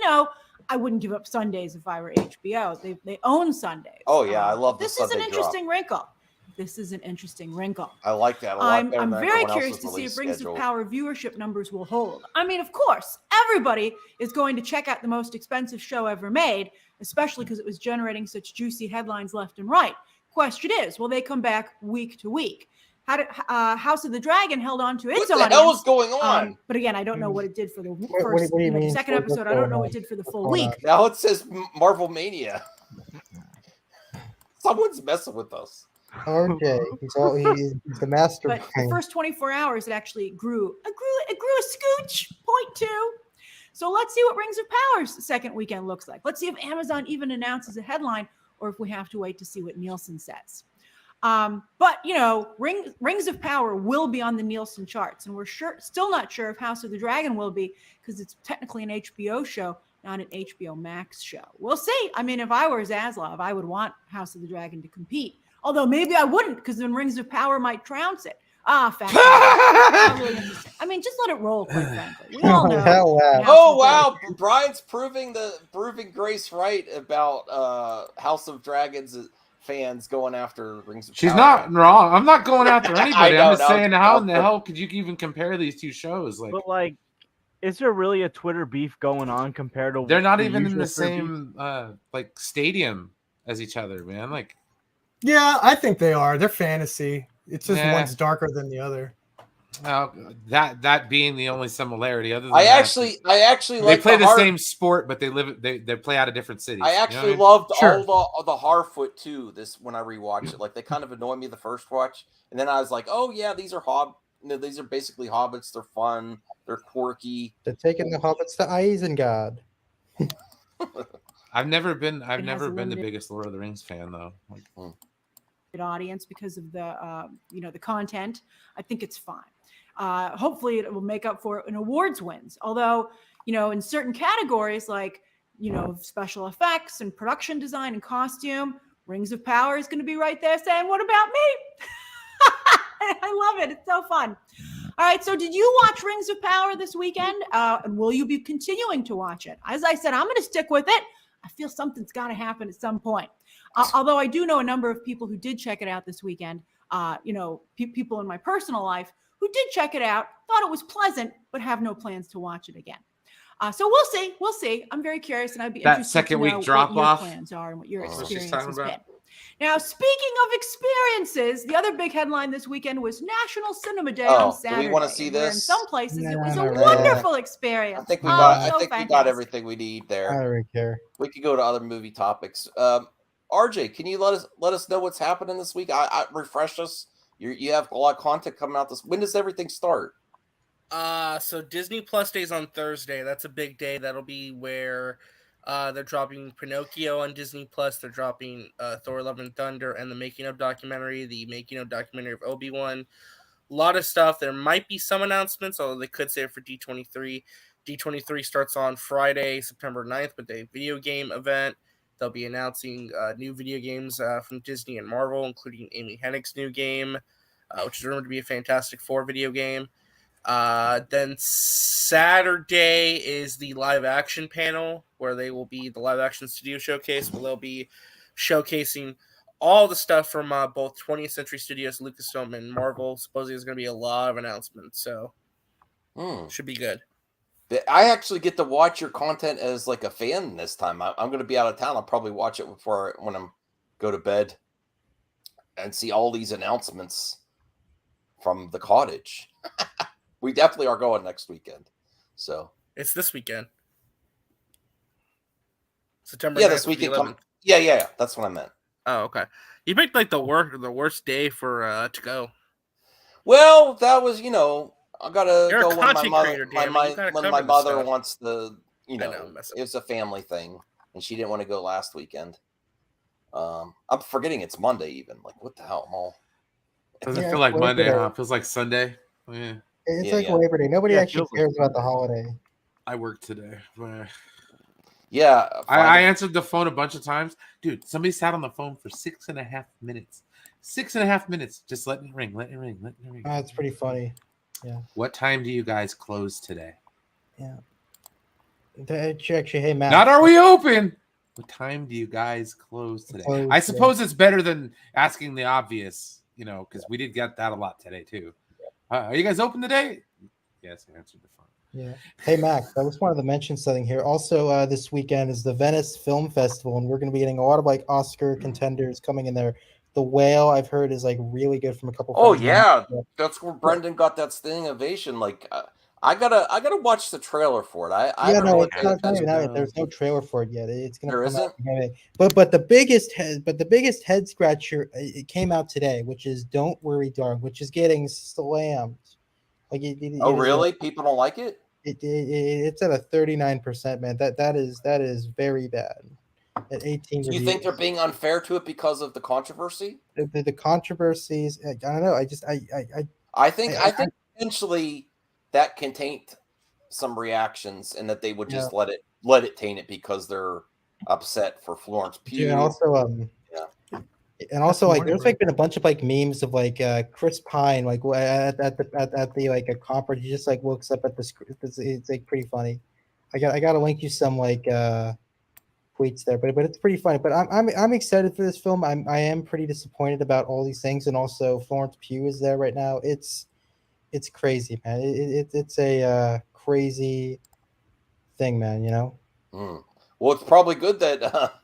I wouldn't give up Sundays if I were HBO. They own Sundays. Oh yeah, I love this the is Sunday an interesting wrinkle. This is an interesting wrinkle. I like that a lot. I'm better than very everyone curious else's to see release if Rings schedule. of Power viewership numbers will hold. I mean, of course, everybody is going to check out the most expensive show ever made, especially because it was generating such juicy headlines left and right. Question is, will they come back week to week? How did House of the Dragon held on to its What the audience? hell is going on? But again, I don't know what it did for the What first, do you mean? second What's episode. I don't going know what on? it did for the What's full going week. on? Now it says Marvel Mania. Someone's messing with us. RJ, he's the master. But the first 24 hours, it actually grew. It grew a scooch, 0.2. So let's see what Rings of Power's second weekend looks like. Let's see if Amazon even announces a headline, or if we have to wait to see what Nielsen says. But Rings of Power will be on the Nielsen charts, and we're still not sure if House of the Dragon will be, because it's technically an HBO show, not an HBO Max show. We'll see. I mean, if I were Zaslav, I would want House of the Dragon to compete. Although maybe I wouldn't, because then Rings of Power might trounce it. Fascinating. Not really interesting. I mean, just let it roll, quite frankly. We all know. Oh wow, Brian's proving Grace right about House of Dragons fans going after Rings of Power. She's not wrong. I'm not going after anybody. I know, I'm just saying, how in the no. hell could you even compare these two shows? But is there really a Twitter beef going on compared to? They're not the even in usual the Twitter same stadium as each other, man. Yeah, I think they are. They're fantasy. It's just Nah. one's darker than the other. That being the only similarity. Other than I that, actually they like play the same sport, but they play out of different cities. I You know actually what I mean? loved all the Harfoot too. When I rewatched it, they kind of annoyed me the first watch, and then I was like, oh yeah, these are these are basically hobbits. They're fun. They're quirky. They're taking the hobbits to Isengard. I've never been has a the limited- biggest Lord of the Rings fan though. Audience because of the the content. I think it's fine. Hopefully it will make up for it in awards wins. Although in certain categories like special effects and production design and costume, Rings of Power is going to be right there saying, "What about me?" I love it. It's so fun. All right. So did you watch Rings of Power this weekend? And will you be continuing to watch it? As I said, I'm going to stick with it. I feel something's got to happen at some point. Although I do know a number of people who did check it out this weekend, people in my personal life who did check it out, thought it was pleasant, but have no plans to watch it again. So we'll see. We'll see. I'm very curious, and I'd be That interested second to week know drop what your off? plans are and what your That's what she's experience talking has about? been. Now, speaking of experiences, the other big headline this weekend was National Cinema Day on Do Saturday. we want to see and where In this? some places, it was a No. wonderful experience. I think we Oh, got. I so think we got fantastic. everything we need there. I don't care. We could go to other movie topics. RJ, can you let us know what's happening this week? I refresh us. You have a lot of content coming out this. When does everything start? So Disney Plus Day's on Thursday. That's a big day. That'll be where they're dropping Pinocchio on Disney Plus. They're dropping Thor: Love and Thunder and the making of documentary, of Obi-Wan. A lot of stuff. There might be some announcements, although they could say it for D23. D23 starts on Friday, September 9th with a video game event. They'll be announcing new video games from Disney and Marvel, including Amy Hennig's new game, which is rumored to be a Fantastic Four video game. Then Saturday is the live action panel, where they will be the live action studio showcase, where they'll be showcasing all the stuff from both 20th Century Studios, Lucasfilm, and Marvel. Supposedly there's going to be a lot of announcements, so should be good. I actually get to watch your content as like a fan this time. I'm going to be out of town. I'll probably watch it when I'm go to bed and see all these announcements from the cottage. We definitely are going next weekend. So it's this weekend. September. Yeah, this weekend. Yeah. That's what I meant. Oh, okay. You picked like the worst day for to go. Well, that was I gotta You're go a when my content mother creator, damn it. You gotta when cover my this mother stuff. wants to I'm it's a family thing and she didn't want to go last weekend. I'm forgetting it's Monday even. Like what the hell, I'm all Doesn't feel like Monday, huh? It feels like Sunday. Yeah. It's like Labor Day. Nobody actually cares about the holiday. I worked today. Yeah. I answered the phone a bunch of times. Dude, somebody sat on the phone for 6.5 minutes. 6.5 minutes. Just let it ring. Let it ring. Let it ring. Oh, it's pretty funny. Yeah. What time do you guys close today? Yeah. Actually, hey, Matt. Not are we open? What time do you guys close today? I suppose it's better than asking the obvious, because we did get that a lot today, too. Are you guys open today? Yes, I answered the phone. Yeah. Hey, Max, I just wanted to mention something here. Also, this weekend is the Venice Film Festival, and we're going to be getting a lot of like Oscar contenders coming in there. The Whale, I've heard, is like really good from a couple. Oh yeah, that's where Brendan got that standing ovation. Like, I gotta watch the trailer for it. I yeah, no, really it's not even out. There's no trailer for it yet. It's going to come isn't? out. But the biggest head scratcher, it came out today, which is "Don't Worry, Darling," which is getting slammed. Like, oh really? People don't like it. It's at a 39%, man. That is very bad. At 18. Do you think they're being unfair to it because of the controversy? The controversies. I don't know. I think eventually that can taint some reactions, and that they would just let it taint it because they're upset for Florence Pugh. Yeah, and also like there's like been a bunch of like memes of like Chris Pine like at the like a conference, he just like looks up at the screen. It's like pretty funny. I gotta link you some like tweets there, but it's pretty funny. But I'm excited for this film. I am pretty disappointed about all these things, and also Florence Pugh is there right now. It's crazy, man. It's a crazy thing, man. Well, it's probably good that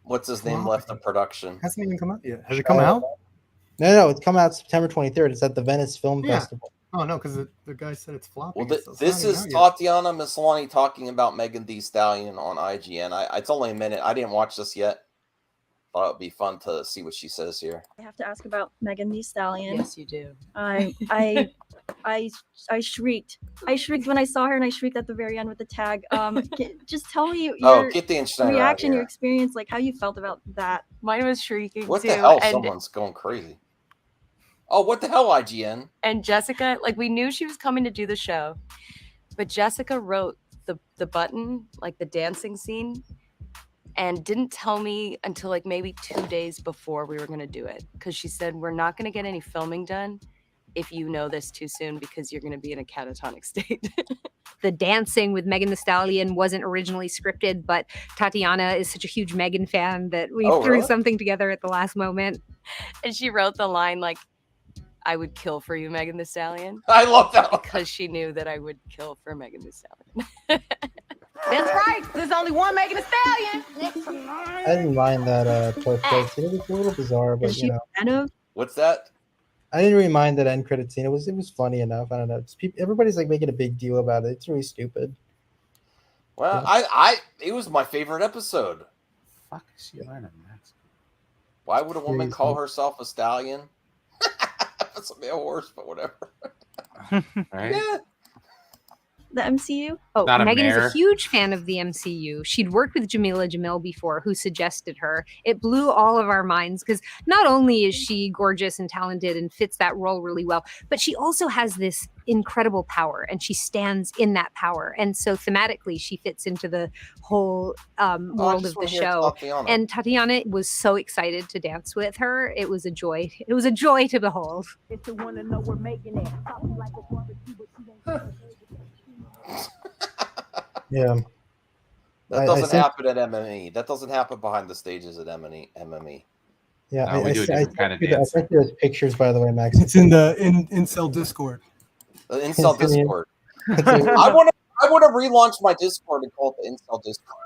what's his name left the production. Hasn't even come out yet. Has it come out? No, it's coming out September 23rd. It's at the Venice Film Festival. Oh no, because the guy said it's flopping. Well, this is Tatiana Maslany talking about Megan Thee Stallion on IGN. It's only a minute. I didn't watch this yet. Thought it'd be fun to see what she says here. I have to ask about Megan Thee Stallion. Yes, you do. I shrieked. I shrieked when I saw her, and I shrieked at the very end with the tag. Just tell me your get the interesting reaction, your experience, like how you felt about that. Mine was shrieking What too. the hell? And, Someone's going crazy. Oh, what the hell, IGN? and Jessica, like we knew she was coming to do the show, but Jessica wrote the button, like the dancing scene, and didn't tell me until like maybe 2 days before we were going to do it, because she said we're not going to get any filming done if you know this too soon, because you're going to be in a catatonic state. The dancing with Megan Thee Stallion wasn't originally scripted, but Tatiana is such a huge Megan fan that we threw something together at the last moment. And she wrote the line like, I would kill for you, Megan Thee Stallion. I love that one. Because she knew that I would kill for Megan Thee Stallion. That's right. There's only one Megan Thee Stallion. I didn't mind that post credit scene. It was a little bizarre, but What's that? I didn't really mind that end credit scene. It was funny enough. I don't know. Everybody's like making a big deal about it. It's really stupid. Well, it was my favorite episode. Fuck is she wearing a mask? Why would a woman call herself a stallion? That's a male horse, but whatever. Right? Yeah. The MCU? Oh, Not a Megan is mare. a huge fan of the MCU. She'd worked with Jamila Jamil before, who suggested her. It blew all of our minds because not only is she gorgeous and talented and fits that role really well, but she also has this incredible power, and she stands in that power. And so thematically, she fits into the whole world of the show. And Tatiana was so excited to dance with her. It was a joy. It was a joy to behold. If you want to know we're making it. Yeah. That doesn't happen at MME. That doesn't happen behind the stages at MME. Yeah, No, we do a different kind of dance. I sent you those pictures, by the way, Max. It's in the Incel Discord. The Incel Discord. I want to relaunch my Discord and call it the Incel Discord.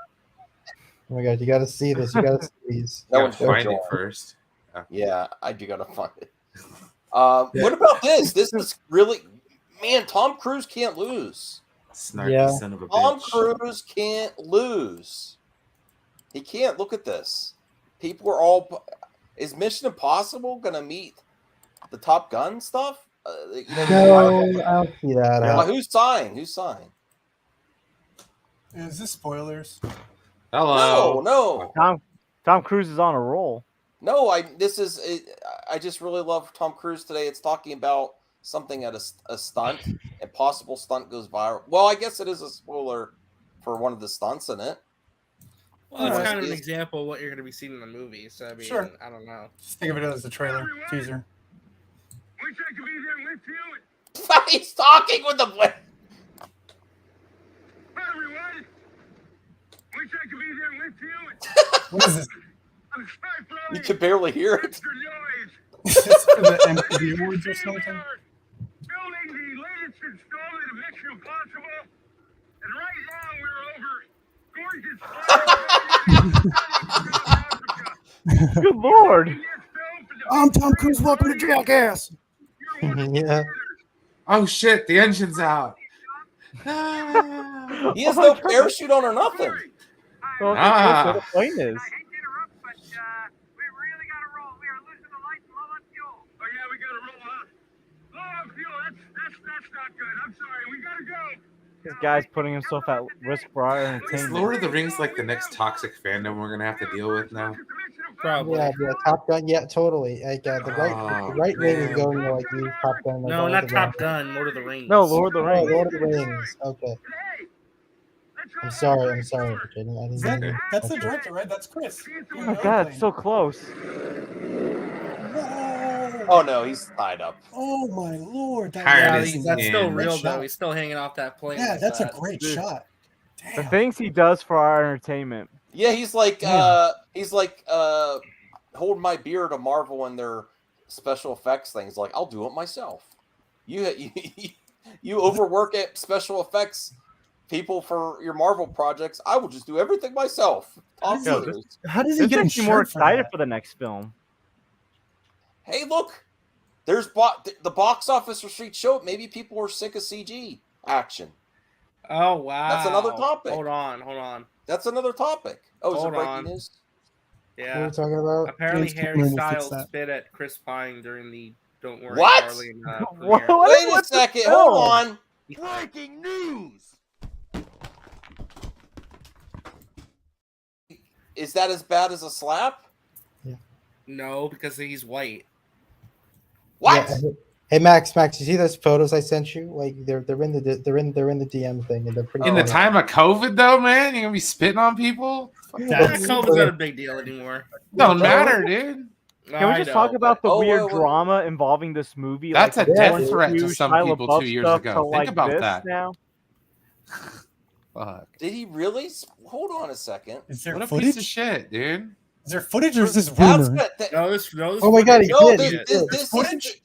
Oh my god, you got to see this. You got to see these. That one's Find it first. Yeah, I do gotta find it. What about this? This is really, man. Tom Cruise can't lose. Snarky son of a Tom bitch. Cruise can't lose. He can't. Look at this. People are all. is Mission Impossible gonna meet the Top Gun stuff? No, I don't see that. Well, who's signed? Who's signed? Is this spoilers? Hello. No. Tom Cruise is on a roll. No, I just really love Tom Cruise today. It's talking about something at a stunt, a possible stunt goes viral. Well, I guess it is a spoiler for one of the stunts in it. Well, it's kind of an example of what you're going to be seeing in the movie. So I mean, Sure. I don't know. Just think of it as a trailer teaser. He's talking with the blade. What is this? You can barely hear it. Is this for the MTV Awards or something? Good lord! I'm Tom Cruise. Welcome to Jackass. Yeah. Oh shit! The engine's out. He has no parachute on or nothing. Well, that's what the plane is. This guy's putting himself at risk for our Is entertainment. Lord of the Rings like the next toxic fandom we're gonna have to deal with now? Probably. Yeah, Top Gun. Yeah, totally. Like the right wing is going to like use Top Gun. Like, No, all not the Top way. Gun. Lord of the Rings. No, Lord of the Rings. Oh, Lord of the Rings. Okay. I'm sorry. Richard. I didn't mean- That's the director, right? That's Chris. Oh my god, it's so close. Oh no, he's tied up. Oh my lord. Yeah, is that's still real great though. shot. He's still hanging off that plane. Yeah, like that's a that. great shot. The things he does for our entertainment. Yeah, he's like holding my beer to Marvel and their special effects things. Like, I'll do it myself. You overwork at special effects people for your Marvel projects. I will just do everything myself. How does he This get makes me more insured for excited that? for the next film. Hey, look, there's the box office receipt showed. Maybe people are sick of CG action. Oh wow, That's another topic. Hold on. That's another topic. Oh, is it Hold breaking on. news? Yeah. What are we talking about? Apparently, James Harry Cameron will fix Styles that. spit at Chris Pine during the "Don't Worry, What? Harley" What? premiere. Wait a What's the second. film? Hold on. Breaking news. Is that as bad as a slap? No, because he's white. What? Yeah. Hey Max, you see those photos I sent you? Like they're in the DM thing, and they're pretty. In the funny. time of COVID, though, man, you're gonna be spitting on people? COVID's not a big deal anymore. Don't matter, dude. Can we just talk about the weird drama involving this movie? That's like a death Born threat to to some Shia people LaBeouf 2 years stuff ago. to, Think like, about this that. now? Fuck. Did he really? Hold on a second. Is there What a footage? piece of shit, dude. Is there footage or is this That's rumor? good. No, this Oh my god, he No, did. this footage?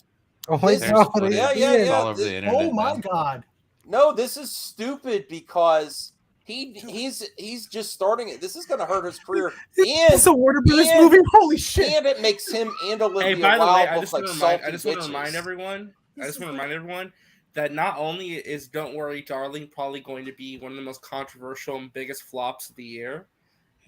Oh my this- god. footage. Yeah, he yeah, did. It's yeah. all over the internet. Oh my man. god. No, this is stupid because he's just starting it. This is going to hurt his career. It's a Warner Brothers and- movie. Holy shit. And it makes him and Hey, Olivia by the way, Wilde I look just like want to salty remind bitches. everyone that not only is "Don't Worry, Darling" probably going to be one of the most controversial and biggest flops of the year,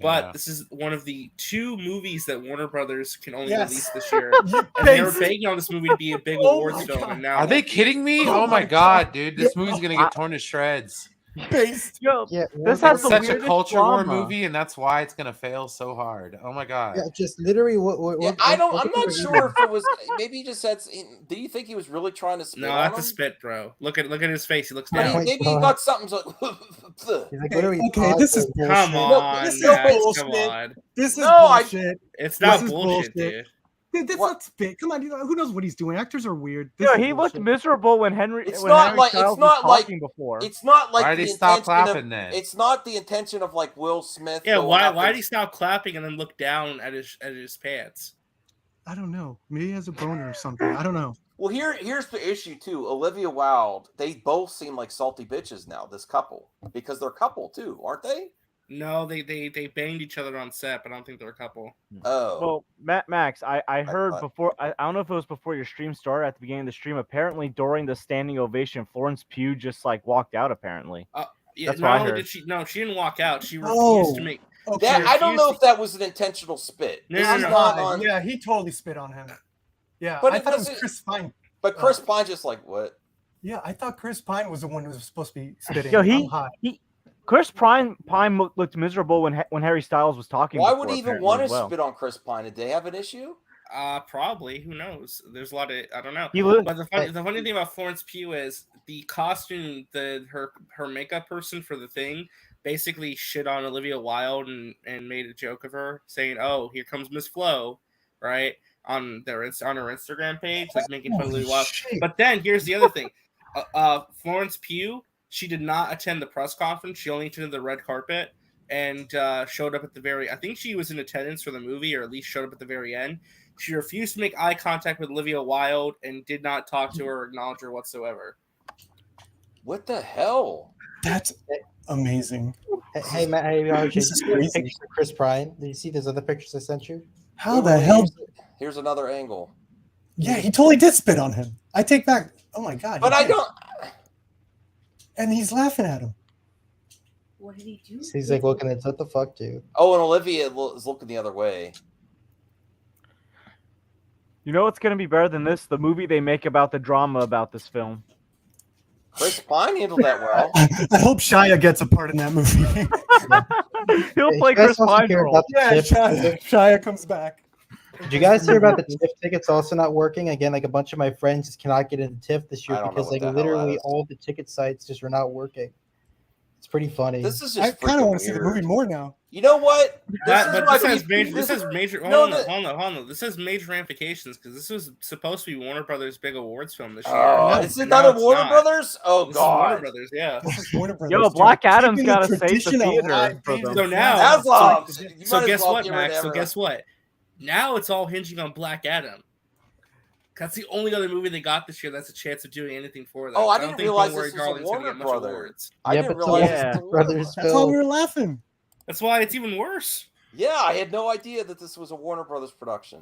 but Yeah. this is one of the 2 movies that Warner Brothers can only Yes. release this year. And they were begging on this movie to be a big Oh awards my film, God. and now Are they kidding me? Oh Oh my my god, dude. This movie's gonna get torn to shreds. Based. Yo, Yeah, this Warner has It's the such a weirdest culture war drama. movie, and that's why it's gonna fail so hard. Oh my god. Yeah, just literally what Yeah, I'm not sure if it was. Maybe he just said. Do you think he was really trying to spit No, on that's him? a spit, bro. Look at his face. He looks But down. maybe he got something like. He's like literally Okay, this is bullshit. Come on, This is Max, bullshit. come on. This is No, I- bullshit. It's not This is bullshit, bullshit. dude. Dude, that's What? not spit. Come on, who knows what he's doing? Actors are weird. This Yeah, is he looked bullshit. miserable when Henry. It's when not Harry like- Styles it's not was like- talking before. It's not like Why the did he stop intention clapping of, then? It's not the intention of like Will Smith. Yeah, going why up did and- he stop clapping and then look down at his pants? I don't know. Maybe he has a boner or something. I don't know. Well, here's the issue too. Olivia Wilde. They both seem like salty bitches now. This couple, because they're a couple too, aren't they? No, they banged each other on set, but I don't think they're a couple. Oh, Well, Max, I heard thought- before. I don't know if it was before your stream started at the beginning of the stream. Apparently, during the standing ovation, Florence Pugh just like walked out. Apparently, Yeah, That's what I not only heard. did she didn't walk out. She No. refused to make. Okay. That I don't know if that was an intentional spit. No, This no, is no. not on. Yeah, he totally spit on him. Yeah, But I it thought it was wasn't- Chris Pine. But Chris Pine just like what? Yeah, I thought Chris Pine was the one who was supposed to be spitting. Yo, I'm high. Chris Pine looked miserable when Harry Styles was talking. Why before, would he even apparently, want to as well. spit on Chris Pine? Did they have an issue? Probably. Who knows? There's a lot of I don't know. But the funny thing about Florence Pugh is the costume, her makeup person for the thing basically shit on Olivia Wilde and made a joke of her, saying, "Oh, here comes Miss Flo," right on her Instagram page, like making fun of Olivia Wilde. But then here's the other thing: Florence Pugh, she did not attend the press conference. She only attended the red carpet and showed up at the very. I think she was in attendance for the movie, or at least showed up at the very end. She refused to make eye contact with Olivia Wilde and did not talk to her or acknowledge her whatsoever. What the hell? That's amazing. Hey, Matt, hey, RJ, This is did you see crazy. pictures of Chris Pine? Did you see those other pictures I sent you? How the hell? Here's another angle. Yeah, he totally did spit on him. I take back. Oh my god. But he I did. don't. And he's laughing at him. What did he do? He's like looking at what the fuck, dude. Oh, and Olivia is looking the other way. You know what's gonna be better than this? The movie they make about the drama about this film. Chris Pine handled that well. I hope Shia gets a part in that movie. He'll Hey, play you guys Chris also Pine hear role. about the Yeah, TIFF? Shia comes back. Did you guys hear about the TIFF tickets also not working? Again, like a bunch of my friends just cannot get into TIFF this year I don't know because what like the hell literally that is. all the ticket sites just are not working. It's pretty funny. This is I just kind of freaking want to see the weird. movie more now. You know what? This This has major. No, Hold on. This has major ramifications because this was supposed to be Warner Brothers' big awards film this year. Oh, is it And not now a it's Warner not. Brothers? Oh This is Warner God! Brothers, yeah. This is Warner Brothers. Yo, dude. Black Adam's Keeping the gotta save the tradition theater alive, for being them. So now, As long, so you might guess as well what, get rid of Max? So everyone. guess what? Now it's all hinging on Black Adam. That's the only other movie they got this year that's a chance of doing anything for them. Oh, I don't didn't think realize Don't Worry, this was a Darling's gonna Warner get much Brother. awards. I Yeah, didn't but realize so- this was a yeah. Warner Brothers That's why we film. were laughing. That's why it's even worse. Yeah, I had no idea that this was a Warner Brothers production.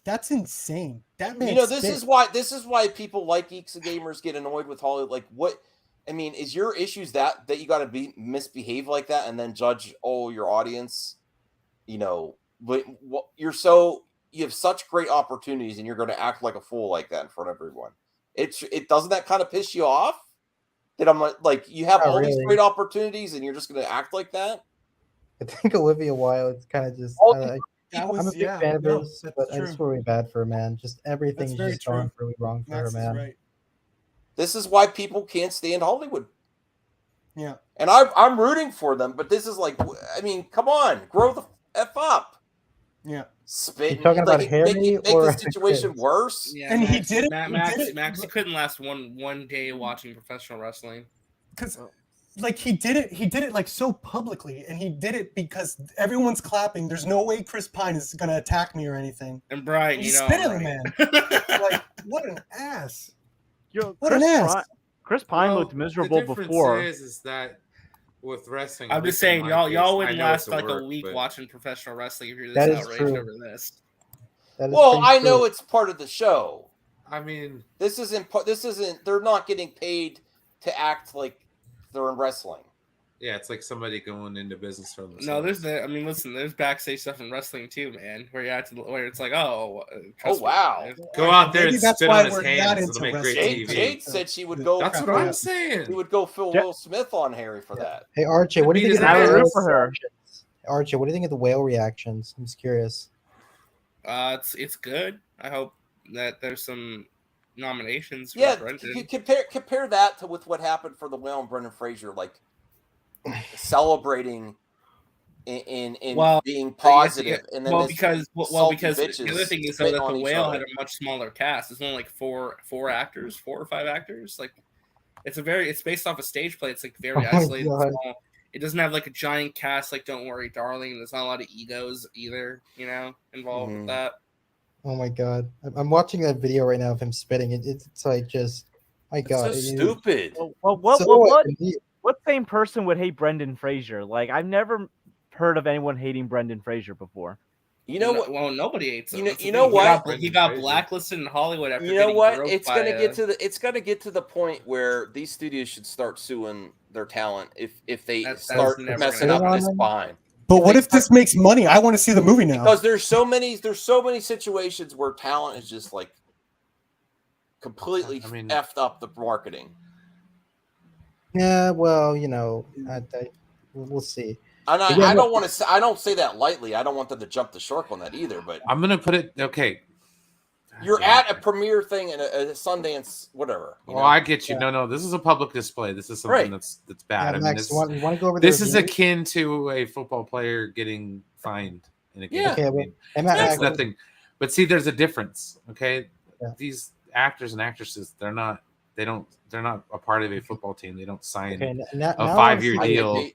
That's insane. That man. You know, this is why people like Geeks and Gamers get annoyed with Hollywood. Like, what? I mean, is your issues that you got to misbehave like that and then judge your audience? You know, but you have such great opportunities and you're going to act like a fool like that in front of everyone. It doesn't that kind of piss you off? That I'm like you have Not all these really. great opportunities and you're just going to act like that? I think Olivia Wilde is kind of just. That I'm a was- big yeah, fan of no, hers, that's but I true. just feel really bad for her, man. Just everything's That's very just gone true. really wrong for Max her, is man. right. This is why people can't stand Hollywood. Yeah. And I'm rooting for them, but this is like, I mean, come on, grow the F up. Yeah. Spit. You talking about Harry make or the situation Chris? worse? Yeah, And he Max, did it- Ma- he Max, did it- Max, he couldn't last one day watching professional wrestling. Because like he did it like so publicly, and he did it because everyone's clapping. There's no way Chris Pine is gonna attack me or anything. And Brian, He you know, spit on right? the man. Like, what an ass. Yo, What an ass. Chris Pine Well, looked miserable the difference before. is that with wrestling, I'm at just least in saying, my y'all case, I wouldn't know last it's like a work, week but- watching professional wrestling if you're this That is outraged true. over this. That is Well, pretty I true. know it's part of the show. I mean, This isn't. They're not getting paid to act like they're in wrestling. yeah, it's like somebody going into business for themselves. No, listen, there's backstage stuff in wrestling too, man. Where it's like, Oh trust me. wow! Go out there Maybe and that's spit why on his we're not hands. into It'll make great wrestling. TV. Jade said she would go. That's what I'm saying. He would go Phil Ja- Will Smith on Harry for that. Hey Archie, what do you Beat think of his the ass. whale Root for her. reactions? Archie, what do you think of the whale reactions? I'm just curious. It's good. I hope that there's some nominations for Yeah, Brendan. compare that to with what happened for the whale and Brendan Fraser, like celebrating in Well, being positive, and then well this because salty the bitches other thing is though spitting that on the each whale other. had a much smaller cast. It's only like four actors, 4 or 5 actors. Like it's based off a stage play. It's like very Oh my isolated, God. small. It doesn't have like a giant cast like Don't Worry, Darling. There's not a lot of egos either, involved Mhm. with that. Oh my god, I'm watching that video right now of him spitting. It's like just, my It's god, so stupid. Well, what So, what same person would hate Brendan Fraser? Like I've never heard of anyone hating Brendan Fraser before. You know what? Well, nobody hates him. You know- That's the you know thing. what? He got blacklisted in Hollywood after You know getting what? groped It's by gonna a- get to the point where these studios should start suing their talent if they That's start never messing gonna up happen. this fine. But what if this makes money? I want to see the movie now. Because there's so many situations where talent is just like completely effed up the marketing. Yeah, well, we'll see. And I don't want to say, I don't say that lightly. I don't want them to jump the shark on that either. But I'm gonna put it okay. You're at a premiere thing and a Sundance, whatever. I get you. No, this is a public display. This is something that's bad. Yeah, Max, you want to go over this the is reviews? akin to a football player getting fined in a game. Okay, well, That's nothing. But see, there's a difference. Okay, these actors and actresses, they're not a part of a football team. They don't sign a 5-year deal,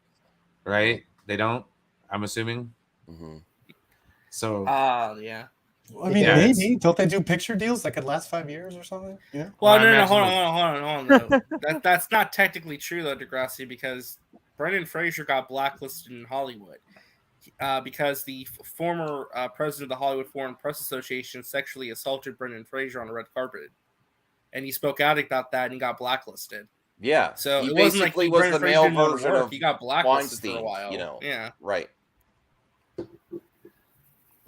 right? They don't. I'm assuming. Mm-hmm. So. Yeah. I mean, maybe don't they do picture deals that could last 5 years or something? Yeah. Well, no, hold on. No. That's not technically true though, Degrassi, because Brendan Fraser got blacklisted in Hollywood because the former president of the Hollywood Foreign Press Association sexually assaulted Brendan Fraser on the red carpet, and he spoke out about that and he got blacklisted. Yeah. So he it wasn't like basically was Brendan the Fraser male didn't want to version work. of He got blacklisted Weinstein, for a while. Yeah. Right.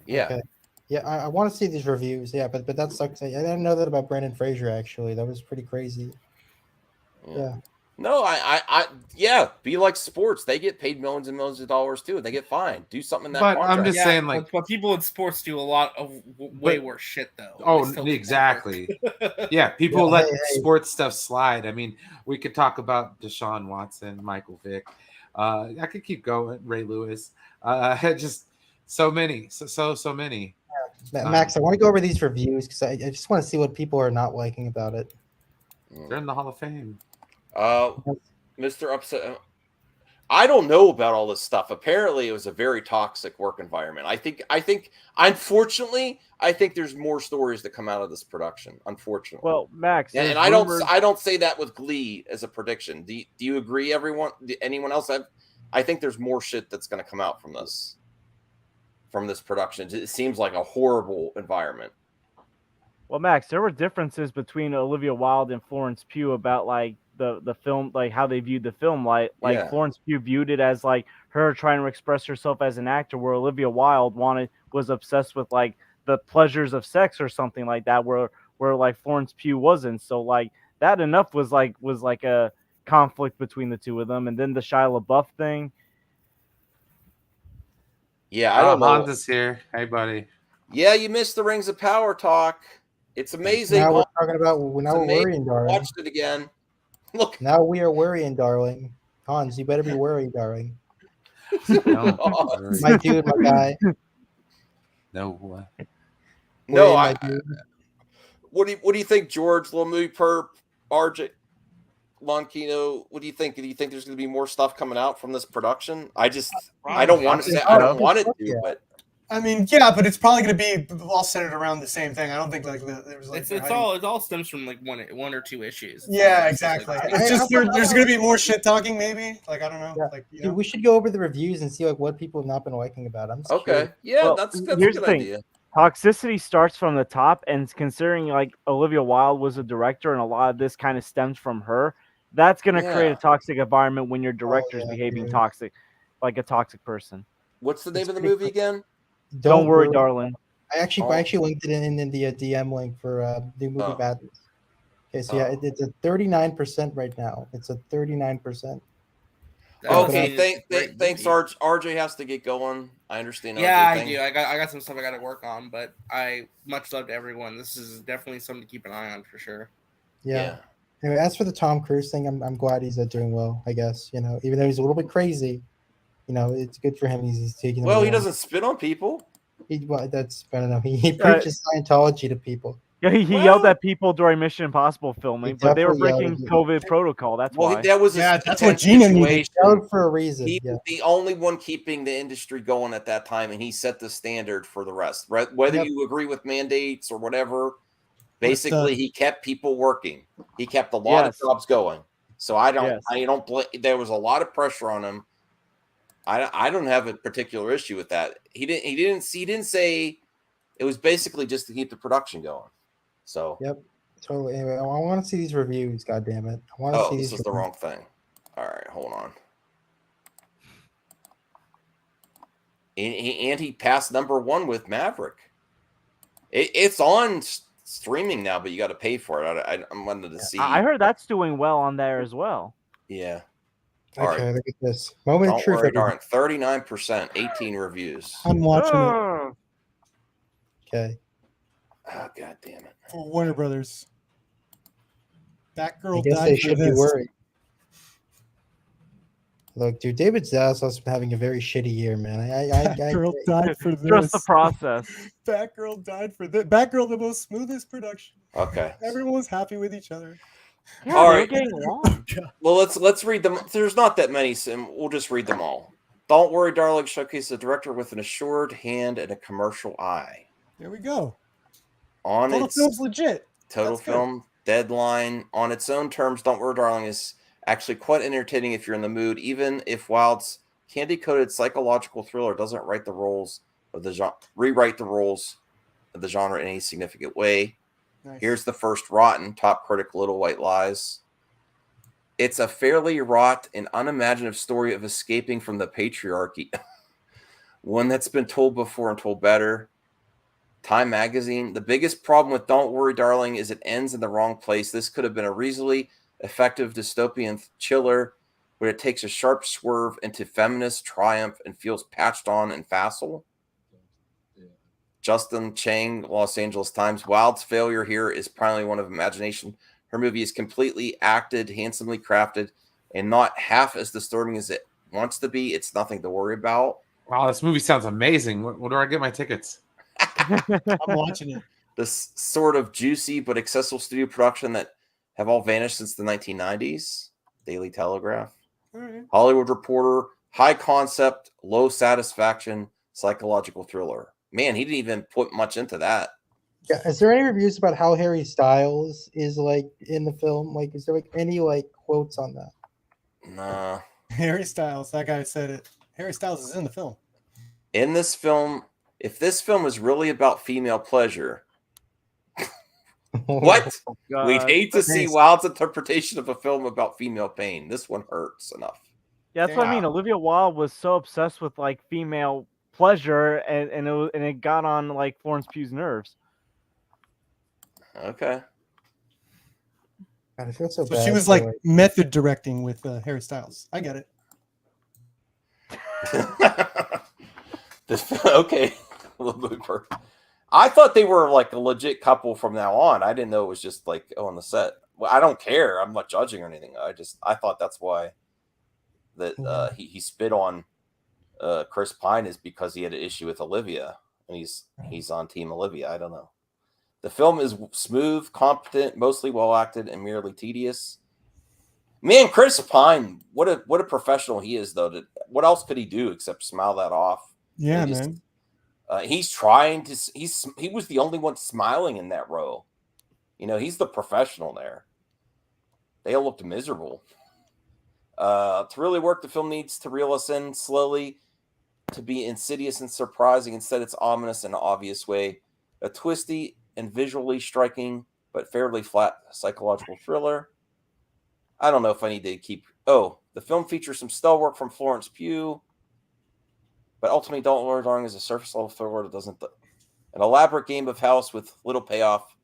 Yeah. Okay. Yeah, I want to see these reviews. Yeah, but that sucks. I didn't know that about Brendan Fraser. Actually, that was pretty crazy. Yeah. No, I be like sports. They get paid millions and millions of dollars too. They get fined. Do something in that. But contract. I'm just saying, like, but people in sports do a lot of way worse shit though. Oh, They still do exactly. work. Yeah, people Yeah, let hey. sports stuff slide. I mean, we could talk about Deshaun Watson, Michael Vick. I could keep going. Ray Lewis. Just so many. So many. Max, I want to go over these reviews because I just want to see what people are not liking about it. They're in the Hall of Fame. Mr. Upset. I don't know about all this stuff. Apparently, it was a very toxic work environment. I think. Unfortunately, I think there's more stories that come out of this production. Unfortunately. Well, Max, and I don't say that with glee as a prediction. Do you agree, everyone? Anyone else? I think there's more shit that's going to come out from this production. It seems like a horrible environment. Well, Max, there were differences between Olivia Wilde and Florence Pugh about like the film, like how they viewed the film. Like Yeah. Florence Pugh viewed it as like her trying to express herself as an actor, where Olivia Wilde was obsessed with like the pleasures of sex or something like that, where like Florence Pugh wasn't. So like that enough was like a conflict between the two of them. And then the Shia LaBeouf thing. Yeah, I don't know. Hans is here. Hey, buddy. Yeah, you missed the Rings of Power talk. It's amazing. Now we're talking about It's now we're amazing. worrying, darling. Watched it again. Look. Now we are worrying, darling. Hans, you better be worried, darling. My dude, my guy. No. No, My dude. what do you think, George? Little movie perp, RJ, Lonkino. What do you think? Do you think there's going to be more stuff coming out from this production? I don't want to say. I don't want it to, but I mean, yeah, but it's probably going to be all centered around the same thing. I don't think like there's like It all stems from like one or two issues. Yeah, exactly. It's just there's going to be more shit talking, maybe. Like I don't know. Yeah. Like you Dude, know. we should go over the reviews and see like what people have not been liking about it. I'm just okay. curious. Yeah, Well, that's a here's good the thing. idea. Toxicity starts from the top, and considering like Olivia Wilde was a director and a lot of this kind of stems from her, that's going to create a toxic environment when your director's behaving toxic, like a toxic person. What's the name of the movie again? Don't worry, darling. I actually linked it in the DM link for new movie Madness. Okay, so yeah, it's a 39% right now. It's a 39%. Okay, thanks, RJ has to get going. I understand. Yeah, RJ, I do. I got some stuff I got to work on, but much love to everyone. This is definitely something to keep an eye on for sure. Yeah. Anyway, as for the Tom Cruise thing, I'm glad he's doing well. I guess even though he's a little bit crazy, it's good for him. He's taking. Well, he doesn't spit on people. I don't know. He preaches Scientology to people. Yeah, he yelled at people during Mission Impossible filming, but they were definitely breaking COVID protocol. That's why. That was that's what Gina needed. For a reason. He was the only one keeping the industry going at that time, and he set the standard for the rest. Whether you agree with mandates or whatever, basically he kept people working. He kept a lot of jobs going. So I don't blame. There was a lot of pressure on him. I don't have a particular issue with that. He didn't say it was basically just to keep the production going. So totally. Anyway, I want to see these reviews. God damn it! I want to see these. This is the wrong thing. All right, hold on. and he passed #1 with Maverick. It's on streaming now, but you got to pay for it. I wanted to see. I heard that's doing well on there as well. Yeah. Okay, All right. look at this. Moment of Don't truth. worry, everybody. darn. 39%, 18 reviews. I'm watching it Okay. Oh, God damn it. for Warner Brothers. I Batgirl guess died they for should be this. worried. Look, dude, David Zaslav's been having a very shitty year, man. Batgirl died for this. Trust the process. Batgirl died for this. Batgirl, the most smoothest production. Okay. Everyone was happy with each other. Yeah, All they were right. getting along. Well, let's read them. There's not that many, so we'll just read them all. Don't worry, darling. Showcase the director with an assured hand and a commercial eye. There we go. On Total its Film's legit. Total That's good. Film deadline on its own terms. Don't worry, darling is actually quite entertaining if you're in the mood. Even if Wild's candy-coated psychological thriller doesn't rewrite the roles of the genre in any significant way. Nice. Here's the first rotten top critic, Little White Lies. It's a fairly wrought and unimaginative story of escaping from the patriarchy. One that's been told before and told better. Time Magazine. The biggest problem with Don't Worry, Darling is it ends in the wrong place. This could have been a reasonably effective dystopian chiller, but it takes a sharp swerve into feminist triumph and feels patched on and facile. Justin Chang, Los Angeles Times. Wild's failure here is primarily one of imagination. Her movie is completely acted, handsomely crafted, and not half as disturbing as it wants to be. It's nothing to worry about. Wow, this movie sounds amazing. Where do I get my tickets? I'm watching it. This sort of juicy but accessible studio production that have all vanished since the 1990s. Daily Telegraph. All right. Hollywood Reporter. High concept, low satisfaction, psychological thriller. Man, he didn't even put much into that. Yeah, is there any reviews about how Harry Styles is like in the film? Like, is there like any like quotes on that? Nah. Harry Styles, that guy said it. Harry Styles is in the film. In this film, if this film is really about female pleasure, what? God. We'd hate to see Wild's interpretation of a film about female pain. This one hurts enough. Yeah, that's what I mean. Olivia Wilde was so obsessed with like female pleasure, and it got on like Florence Pugh's nerves. Okay. God, I feel so So bad she was for, like method directing with Harry Styles. I get it. Okay. I thought they were like a legit couple from now on. I didn't know it was just like on the set. Well, I don't care. I'm not judging or anything. I thought that's why that he spit on Chris Pine is because he had an issue with Olivia, and he's on Team Olivia. I don't know. The film is smooth, competent, mostly well acted, and merely tedious. Man, Chris Pine, what a professional he is, though. What else could he do except smile that off? Yeah, man. He's trying to. He was the only one smiling in that row. You know, he's the professional there. They all looked miserable. To really work, the film needs to reel us in slowly, to be insidious and surprising. Instead, it's ominous in an obvious way. A twisty and visually striking, but fairly flat psychological thriller. I don't know if I need to keep. Oh, the film features some stellar work from Florence Pugh, but ultimately, Don't Worry, Darling is a surface level thriller that doesn't. An elaborate game of house with little payoff.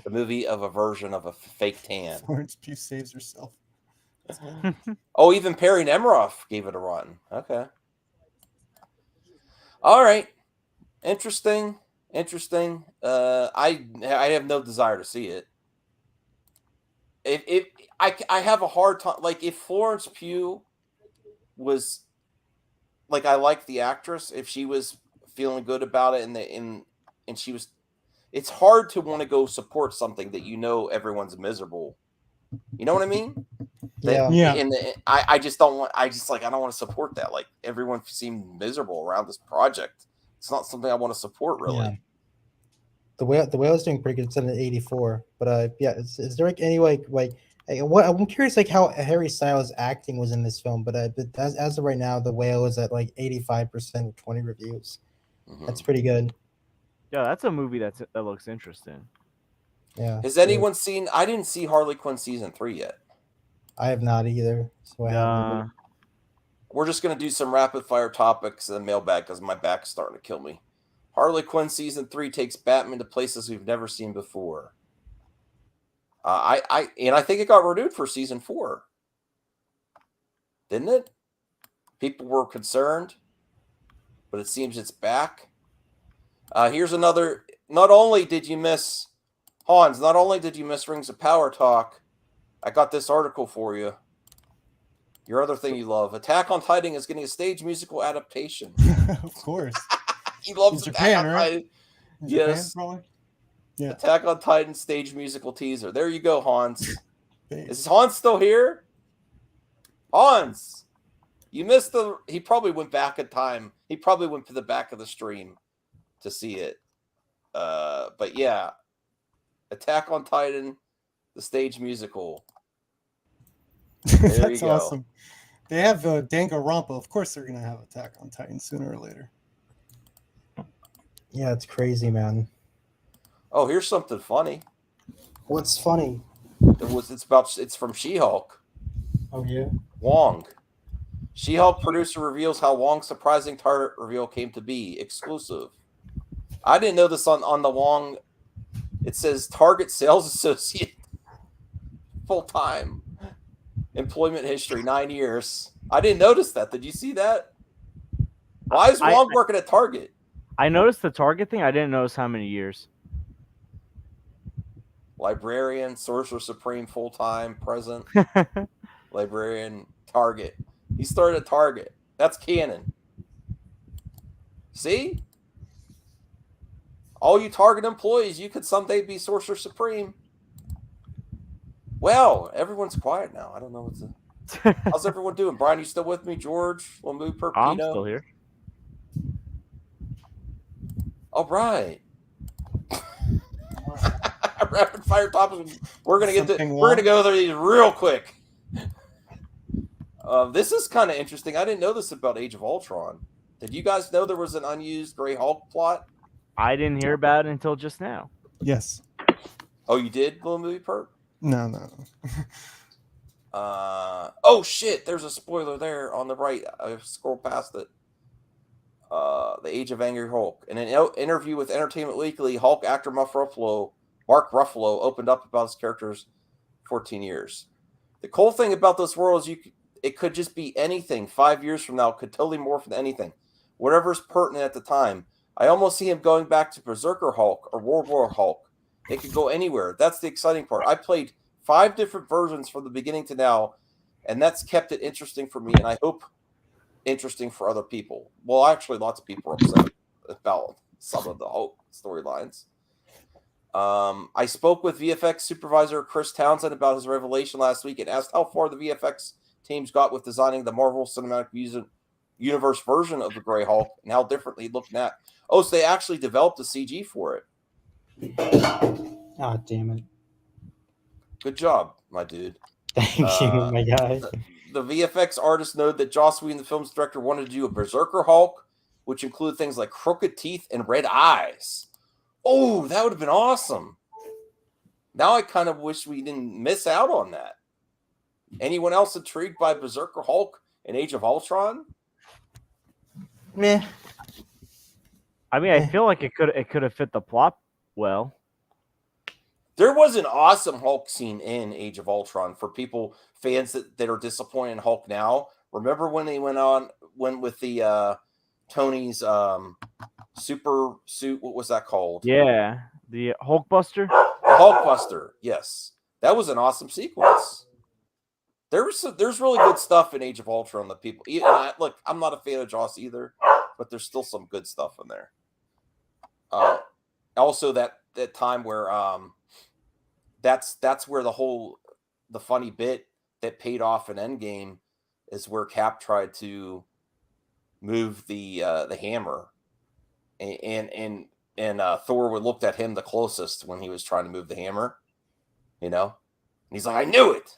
The movie of a version of a fake tan. Florence Pugh saves herself. Oh, even Perry Nemiroff gave it a rotten. Okay. All right. Interesting. I have no desire to see it. I have a hard time. Like, if Florence Pugh was, like, I like the actress, if she was feeling good about it and she was, it's hard to want to go support something that you know everyone's miserable. You know what I mean? Yeah. I just don't want. I don't want to support that. Like, everyone seemed miserable around this project. It's not something I want to support, really. Yeah. The whale is doing pretty good. It's at an 84. But yeah, is there like any like what I'm curious like how Harry Styles' acting was in this film, but as of right now, the whale is at like 85% with 20 reviews. Mm-hmm. That's pretty good. Yeah, that's a movie that looks interesting. Yeah. Has anyone seen? I didn't see Harley Quinn season 3 yet. I have not either. So We're just going to do some rapid fire topics and mailbag because my back's starting to kill me. Harley Quinn season 3 takes Batman to places we've never seen before. I think it got renewed for season 4. Didn't it? People were concerned, but it seems it's back. Here's another. Not only did you miss Hans, not only did you miss Rings of Power talk, I got this article for you. Your other thing you love. Attack on Titan is getting a stage musical adaptation. Of course. He loves In Attack Japan, on right? Titan. In Yes. Japan, probably? Yeah. Attack on Titan stage musical teaser. There you go, Hans. Is Hans still here? Hans, you missed the. He probably went back in time. He probably went to the back of the stream to see it. But yeah, Attack on Titan, the stage musical. There That's you go. awesome. They have Danganronpa. Of course, they're gonna have Attack on Titan sooner or later. Yeah, it's crazy, man. Oh, here's something funny. What's funny? It's from She-Hulk. Oh yeah. Wong. She-Hulk producer reveals how Wong's surprising target reveal came to be. Exclusive. I didn't know this on the Wong. It says Target Sales Associate. Full-time. Employment history, 9 years. I didn't notice that. Did you see that? Why is Wong working at Target? I noticed the Target thing. I didn't notice how many years. Librarian, Sorcerer Supreme, full-time, present. Librarian, Target. He started at Target. That's canon. See? All you Target employees, you could someday be Sorcerer Supreme. Well, everyone's quiet now. I don't know what's how's everyone doing? Brian, you still with me? George, Lamu, Perpino? I'm still here. All right. Rapid fire topics. We're gonna go through these real quick. This is kind of interesting. I didn't know this about Age of Ultron. Did you guys know there was an unused Grey Hulk plot? I didn't hear about it until just now. Yes. Oh, you did, Little Movie Perp? No. Oh shit! There's a spoiler there on the right. I scrolled past it. The Age of Angry Hulk. In an interview with Entertainment Weekly, Hulk actor Mark Ruffalo opened up about his character's 14 years. The cool thing about this world is it could just be anything. 5 years from now, it could totally morph into anything. Whatever's pertinent at the time. I almost see him going back to Berserker Hulk or World War Hulk. It could go anywhere. That's the exciting part. I played 5 different versions from the beginning to now, and that's kept it interesting for me, and I hope interesting for other people. Well, actually, lots of people are upset about some of the Hulk storylines. I spoke with VFX supervisor Chris Townsend about his revelation last week and asked how far the VFX teams got with designing the Marvel Cinematic Universe version of the Grey Hulk and how differently it looked at. Oh, so they actually developed a CG for it. Oh, damn it. Good job, my dude. Thank you, my guy. The VFX artist noted that Joss Whedon, the film's director, wanted to do a Berserker Hulk, which included things like crooked teeth and red eyes. Oh, that would have been awesome. Now I kind of wish we didn't miss out on that. Anyone else intrigued by Berserker Hulk and Age of Ultron? Meh. I mean, I feel like it could have fit the plot well. There was an awesome Hulk scene in Age of Ultron for fans that are disappointed in Hulk now. Remember when they went with the Tony's super suit? What was that called? Yeah, the Hulkbuster. The Hulkbuster. Yes, that was an awesome sequence. There's really good stuff in Age of Ultron that people. Look, I'm not a fan of Joss either, but there's still some good stuff in there. Also, that time where that's where the funny bit that paid off in Endgame is where Cap tried to move the hammer, and Thor looked at him the closest when he was trying to move the hammer, and he's like, I knew it.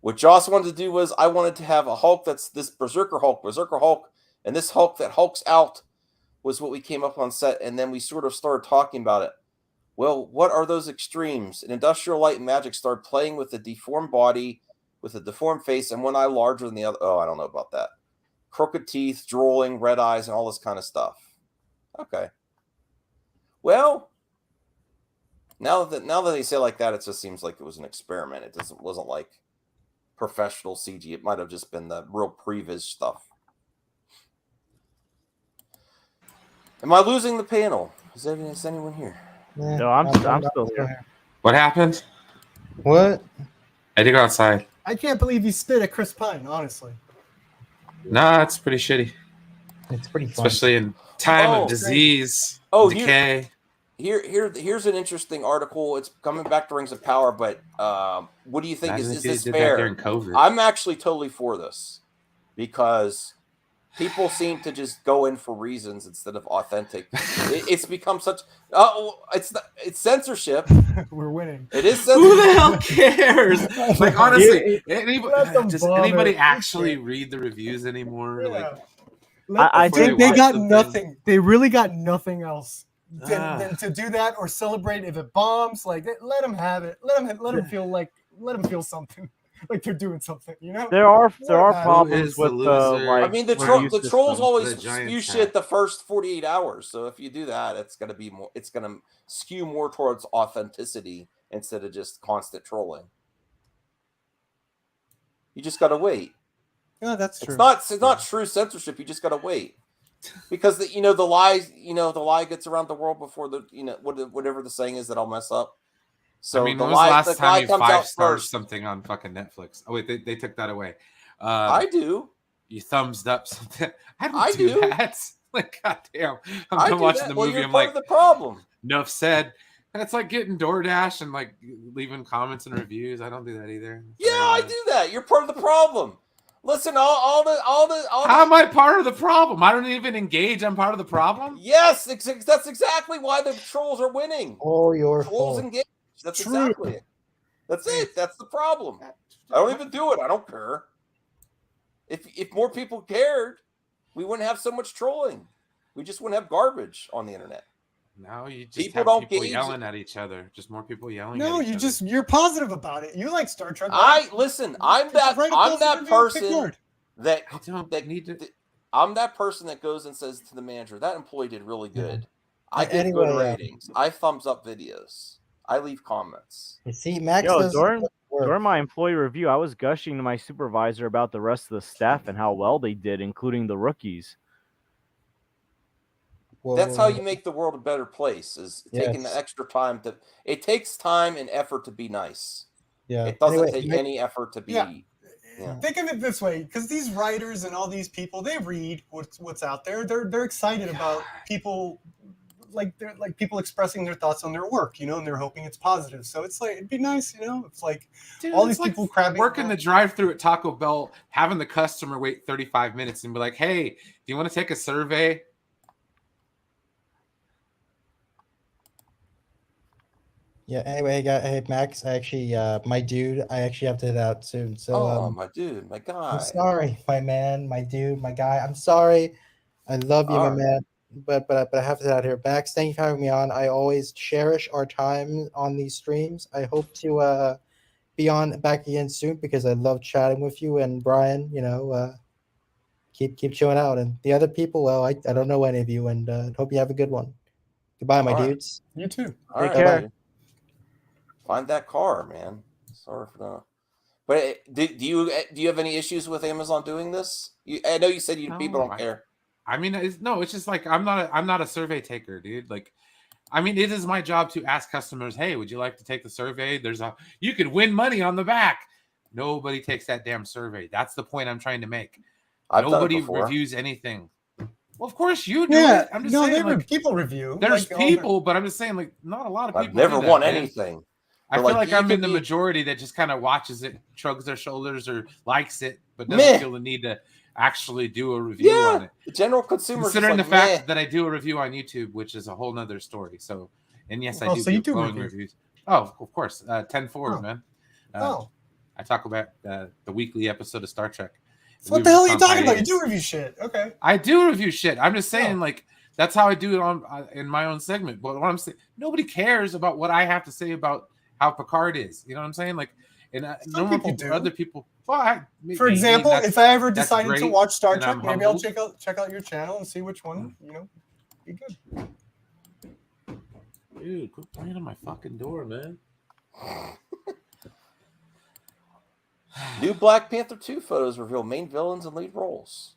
What Joss wanted to do was I wanted to have a Hulk that's this Berserker Hulk, and this Hulk that hulks out was what we came up on set, and then we sort of started talking about it. Well, what are those extremes? And Industrial Light and Magic started playing with the deformed body with a deformed face and one eye larger than the other. Oh, I don't know about that. Crooked teeth, drooling, red eyes, and all this kind of stuff. Okay. Well, now that they say like that, it just seems like it was an experiment. It wasn't like professional CG. It might have just been the real previs stuff. Am I losing the panel? Is anyone here? No, I'm still here. What happened? What? I had to go outside. I can't believe you spit at Chris Pine, honestly. Nah, it's pretty shitty. It's pretty fun. Especially in time of disease, decay. Here's an interesting article. It's coming back to Rings of Power, but what do you think? Is this fair? During COVID. I'm actually totally for this because people seem to just go in for reasons instead of authentic. It's become such. It's censorship. We're winning. It is censorship. Who the hell cares? Like honestly, does anybody actually read the reviews anymore? Yeah. Like, they got nothing. They really got nothing else than to do that or celebrate if it bombs. Like let them have it. Let them feel something. Like they're doing something, you know. There are problems with like. I mean, the trolls always spew shit the first 48 hours. So if you do that, it's gonna be more. It's gonna skew more towards authenticity instead of just constant trolling. You just gotta wait. Yeah, that's true. It's not true censorship. You just gotta wait because the lie gets around the world before whatever the saying is that I'll mess up. So I mean, when was the last time you 5-starred something on fucking Netflix? Oh wait, they took that away. I do. You thumbs up something. I do that. Like, goddamn, I'm done watching the movie. You're I'm part like, of the problem. Enough said. And it's like getting DoorDash and like leaving comments and reviews. I don't do that either. Yeah, I do that. You're part of the problem. Listen, all the. How am I part of the problem? I don't even engage. I'm part of the problem. Yes, that's exactly why the trolls are winning. All your trolls fault. engage. That's exactly it. That's it. That's the problem. I don't even do it. I don't care. If more people cared, we wouldn't have so much trolling. We just wouldn't have garbage on the internet. No, you just People have don't people gauge yelling at each other. Just more people yelling. No, at each other. you're positive about it. You like Star Trek. Right? I'm that person that I don't need to. I'm that person that goes and says to the manager, that employee did really good. I give Anyway, good ratings. I thumbs up videos. I leave comments. You see, Max Yo, does during my employee review, I was gushing to my supervisor about the rest of the staff and how well they did, including the rookies. That's how you make the world a better place, is taking the extra time to. It takes time and effort to be nice. Yeah. It doesn't take any effort to be. Yeah. Think of it this way, because these writers and all these people, they read what's out there. They're excited about people, they're people expressing their thoughts on their work, and they're hoping it's positive. So it's like it'd be nice, It's like all these people crabbing. Working the drive-through at Taco Bell, having the customer wait 35 minutes and be like, "Hey, do you want to take a survey?" Yeah. Anyway, hey Max. I actually have to head out soon. So. My dude, my guy. I'm sorry, my man, my dude, my guy. I'm sorry. I love you, my man. But I have to head out here. Max, thank you for having me on. I always cherish our time on these streams. I hope to be on back again soon because I love chatting with you and Brian. Keep chilling out, and the other people. Well, I don't know any of you, and hope you have a good one. Goodbye, my dudes. You too. Take care. Find that car, man. Sorry for that. But do you have any issues with Amazon doing this? I know you said people don't care. I mean, it's just like I'm not a survey taker, dude. Like, I mean, it is my job to ask customers, "Hey, would you like to take the survey? You could win money on the back." Nobody takes that damn survey. That's the point I'm trying to make. Nobody reviews anything. Well, of course you do. Yeah, I'm just saying, people review. There's people, but I'm just saying, not a lot of people. I've never won anything. I feel like I'm in the majority that just kind of watches it, shrugs their shoulders, or likes it, but doesn't feel the need to actually do a review on it. The general consumer, considering the fact that I do a review on YouTube, which is a whole nother story. So, and yes, I do glowing reviews. Oh, of course, 10-4, man. I talk about the weekly episode of Star Trek. So what the hell are you talking about? You do review shit. Okay. I do review shit. I'm just saying, that's how I do it in my own segment. But what I'm saying, nobody cares about what I have to say about how Picard is. You know what I'm saying? Like, And Some people do. other people. Well, For example, if I ever decided to watch Star and Trek, I'm maybe I'll humbled. check out your channel and see which one be good. Dude, quit playing on my fucking door, man. New Black Panther 2 photos reveal main villains and lead roles.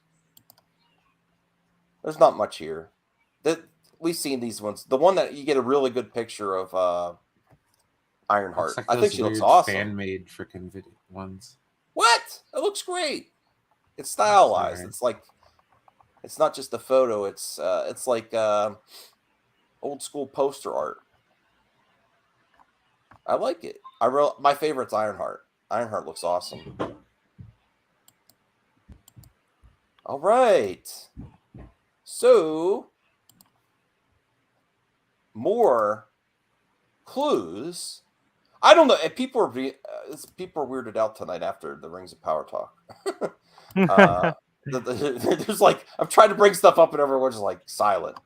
There's not much here. We've seen these ones. The one that you get a really good picture of Ironheart. Like I think she looks weird awesome. Fan-made freaking ones. What? It looks great. It's stylized. Right. It's like, it's not just a photo. It's like old school poster art. I like it. My favorite's Ironheart. Ironheart looks awesome. All right. So, more clues. I don't know. If people are weirded out tonight after the Rings of Power talk. There's like, I'm trying to bring stuff up and everyone's just like silent.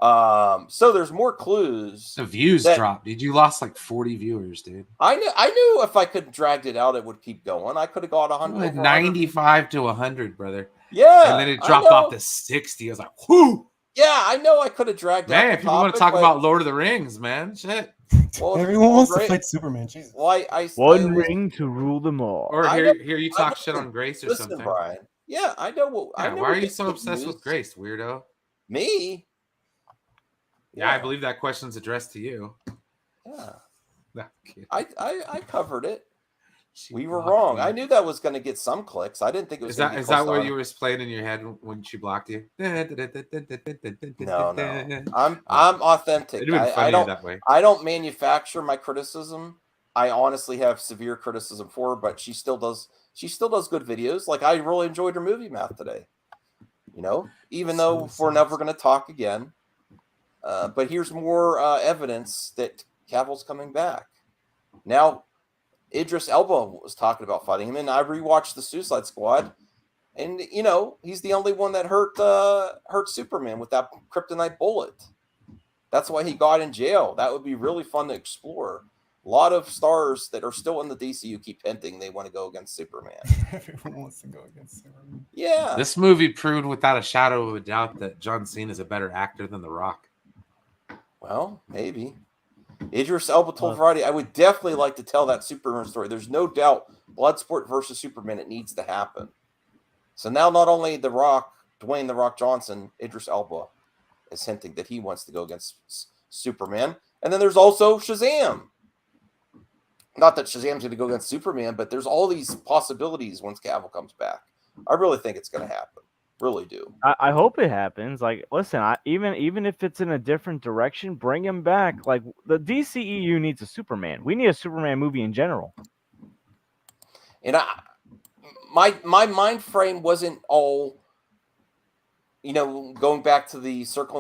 So there's more clues. The views dropped, dude. You lost like 40 viewers, dude. I knew if I could dragged it out, it would keep going. I could have got 100. 95 to 100, brother. Yeah. And then it dropped off to 60. I was like, whoo. Yeah, I know I could have dragged man, out. Man, people want to talk about Lord of the Rings, man. Shit. Well, everyone wants to fight Superman. Jesus. Well, One ring to rule them all. Or here you talk shit on Grace or Listen, something. Brian. Yeah, I know. I know why are you so obsessed with Grace, weirdo? Me? Yeah, I believe that question's addressed to you. Yeah. No, I covered it. We were wrong. I knew that was going to get some clicks. I didn't think it was. Is that what you were playing in your head when she blocked you? No. I'm authentic. I don't. That way. I don't manufacture my criticism. I honestly have severe criticism for her, but she still does. She still does good videos. Like I really enjoyed her movie math today. You know, even though we're never going to talk again. But here's more evidence that Cavill's coming back. Now, Idris Elba was talking about fighting him, and I rewatched the Suicide Squad, and you know he's the only one that hurt Superman with that kryptonite bullet. That's why he got in jail. That would be really fun to explore. A lot of stars that are still in the DCU keep hinting they want to go against Superman. Everyone wants to go against Superman. Yeah. This movie proved without a shadow of a doubt that John Cena is a better actor than The Rock. Well, maybe. Idris Elba told Variety, I would definitely like to tell that Superman story. There's no doubt Bloodsport versus Superman, it needs to happen. So now not only The Rock, Dwayne The Rock Johnson, Idris Elba is hinting that he wants to go against Superman. And then there's also Shazam. Not that Shazam's going to go against Superman, but there's all these possibilities once Cavill comes back. I really think it's going to happen. Really do. I hope it happens. Like, listen, even if it's in a different direction, bring him back. Like, the DCEU needs a Superman. We need a Superman movie in general. And my mind frame wasn't all, you know, circling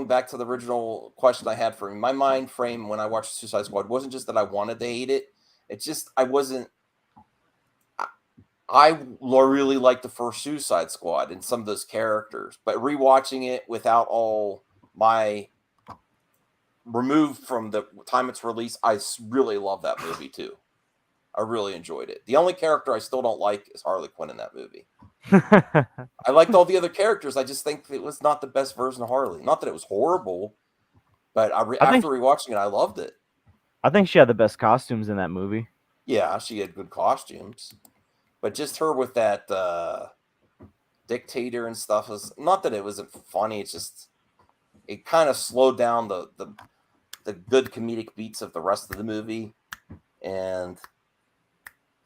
back to the original question I had for him. My mind frame when I watched Suicide Squad wasn't just that I wanted to hate it. It's just I really like the first Suicide Squad and some of those characters, but rewatching it without all my removed from the time it's released, I really love that movie too. I really enjoyed it. The only character I still don't like is Harley Quinn in that movie. I liked all the other characters. I just think it was not the best version of Harley. Not that it was horrible, but after rewatching it, I loved it. I think she had the best costumes in that movie. Yeah, she had good costumes. But just her with that dictator and stuff was not that it wasn't funny. It's just it kind of slowed down the good comedic beats of the rest of the movie, and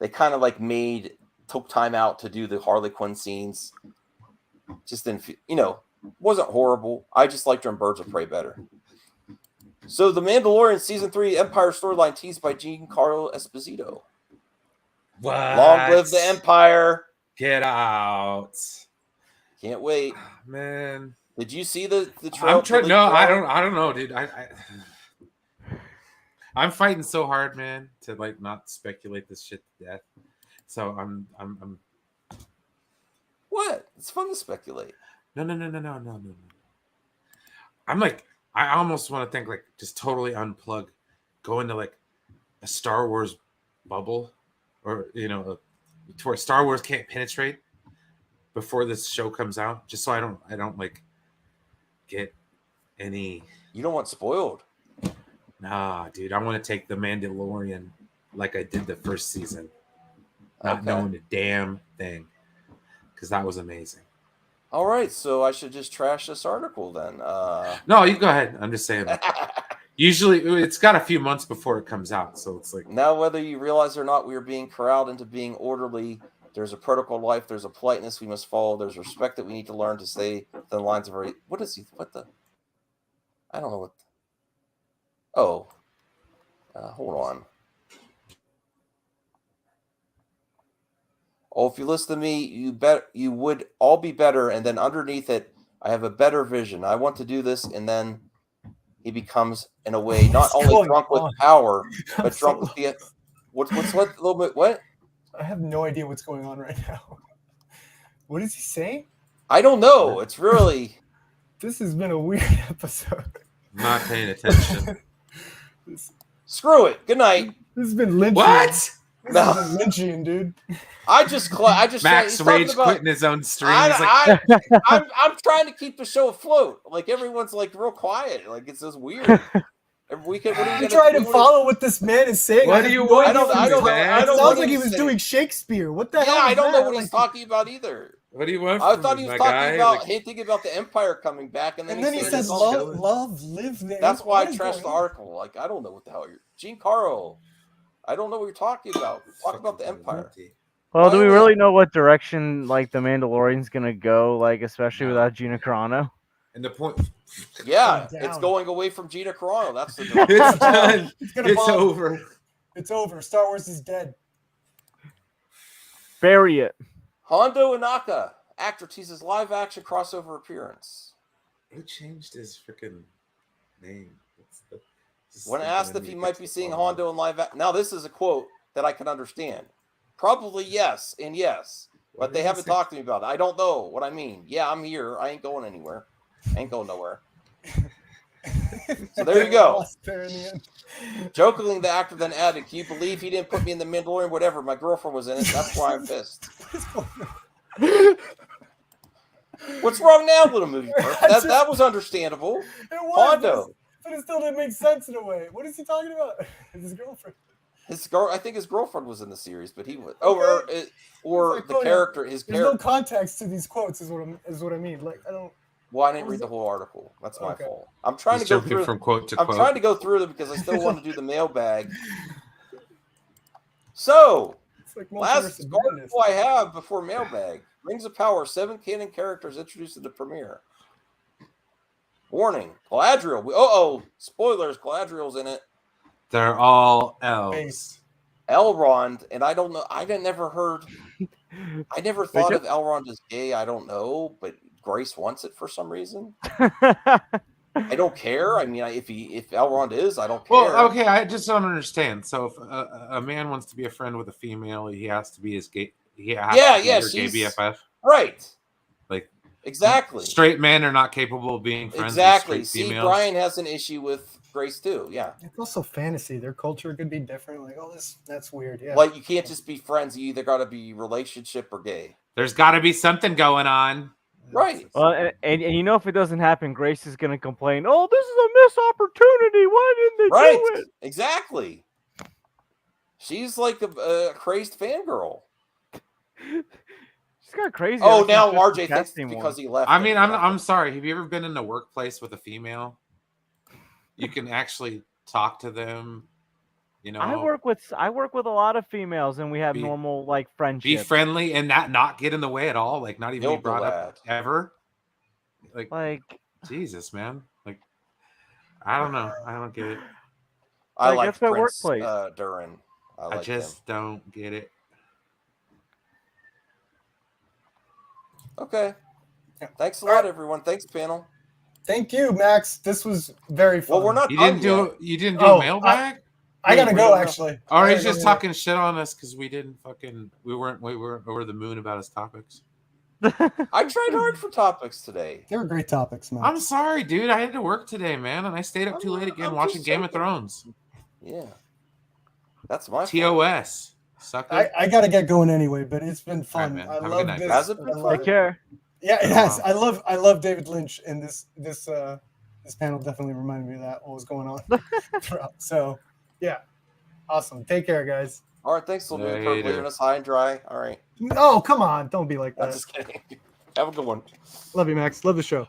they kind of like took time out to do the Harley Quinn scenes. Just didn't, wasn't horrible. I just liked her in Birds of Prey better. So the Mandalorian season 3 Empire storyline teased by Giancarlo Esposito. What? Long live the Empire. Get out. Can't wait. Man. Did you see the trailer? I'm trying. No, I don't know, dude. I'm fighting so hard, man, to like not speculate this shit to death. So I'm What? It's fun to speculate. No. I'm like, I almost want to think like just totally unplug, go into like a Star Wars bubble or to where Star Wars can't penetrate before this show comes out, just so I don't like get any. You don't want spoiled. Nah, dude, I want to take the Mandalorian like I did the first season, not knowing a damn thing, because that was amazing. All right, so I should just trash this article then. No, you go ahead. I'm just saying. Usually, it's got a few months before it comes out, so it's like now, whether you realize or not, we are being corralled into being orderly. There's a protocol of life. There's a politeness we must follow. There's respect that we need to learn to stay within the lines of our. What is he? What the? I don't know what. Oh, hold on. Oh, if you listen to me, you would all be better. And then underneath it, I have a better vision. I want to do this, and then he becomes, in a way, not only drunk with power, but drunk with the. What? A little bit. What? I have no idea what's going on right now. What is he saying? I don't know. It's really. This has been a weird episode. I'm not paying attention. Screw it. Good night. This has been lynching. What? This has been lynching, dude. I just Max rage quitting his own stream. I'm trying to keep the show afloat. Like everyone's like real quiet. Like it's just weird. I'm trying to follow what this man is saying. What do you want? I don't know. It sounds like he was doing Shakespeare. What the hell? Yeah, I don't know that? what he's talking about either. What do you want? I thought he was talking about hinting about the Empire coming back, and then he said, "Love, live there." That's why I trashed the article. Like I don't know what the hell you're, Gene Caro. I don't know what you're talking about. Talk about the Empire. Well, do we really know what direction like the Mandalorian's gonna go? Like, especially without Gina Carano. And the point. Yeah, it's going away from Gina Carano. That's the. It's done. It's over. It's over. Star Wars is dead. Bury it. Hondo Inaka, actor, teases live-action crossover appearance. Who changed his freaking name? When asked if he might be seeing Hondo in live action, now this is a quote that I can understand. Probably yes and yes, but they haven't talked to me about it. I don't know what I mean. Yeah, I'm here. I ain't going anywhere. I ain't going nowhere. So there you go. Jokingly, the actor then added, "Can you believe he didn't put me in the Mandalorian? Whatever. My girlfriend was in it. That's why I'm pissed." What's wrong now, little movie? That was understandable. It was, Hondo. but it still didn't make sense in a way. What is he talking about? His girlfriend. I think his girlfriend was in the series, but he was. Or Like, the character. His There's character. no context to these quotes. Is what I mean. Like I don't. Well, I didn't read the whole article. That's my fault. I'm trying to go through from quote to I'm quote. trying to go through them because I still want to do the mailbag. So, like last article I have before mailbag: Rings of Power. 7 canon characters introduced in the premiere. Warning: Galadriel. Spoilers. Galadriel's in it. They're all elves. Elrond, and I don't know. I never thought of Elrond as gay. I don't know, but Grace wants it for some reason. I don't care. I mean, if Elrond is, I don't care. Well, okay, I just don't understand. So if a man wants to be a friend with a female, he has to be his gay. He has to be her gay BFF. Right. Like exactly. Straight men are not capable of being friends. Exactly. With straight females. Brian has an issue with Grace too. Yeah. It's also fantasy. Their culture could be different. Like, that's weird. Yeah. Like you can't just be friends. You either got to be relationship or gay. There's got to be something going on. Right. Well, and you know if it doesn't happen, Grace is gonna complain. Oh, this is a missed opportunity. Why didn't they do it? Exactly. She's like a crazed fangirl. She's got crazy. Oh, now RJ thinks because he left. I mean, I'm sorry. Have you ever been in a workplace with a female? You can actually talk to them. You know, I work with a lot of females, and we have normal like friendships. Be friendly and not get in the way at all. Like not even be brought up ever. Like Jesus, man. Like I don't know. I don't get it. I like that's my Prince, workplace. Durin. I just don't get it. Okay. Thanks a lot, everyone. Thanks, panel. Thank you, Max. This was very fun. Well, we're not. You didn't do a mailbag. I gotta go actually. Or he's just talking shit on us because we weren't over the moon about his topics. I tried hard for topics today. They were great topics, man. I'm sorry, dude. I had to work today, man, and I stayed up too late again watching Game of Thrones. Yeah, that's my TOS. Sucker. I gotta get going anyway, but it's been fun. man. I Have a good love night, this. guys. Has it been I fun? love Take care. Yeah, it has. I love David Lynch, and this panel definitely reminded me of that. What was going on throughout. So, yeah, awesome. Take care, guys. All right, thanks, Sylvia, for Later. leaving us high and dry. All right, Oh, come on, don't be like I'm that. just kidding. Have a good one. Love you, Max. Love the show.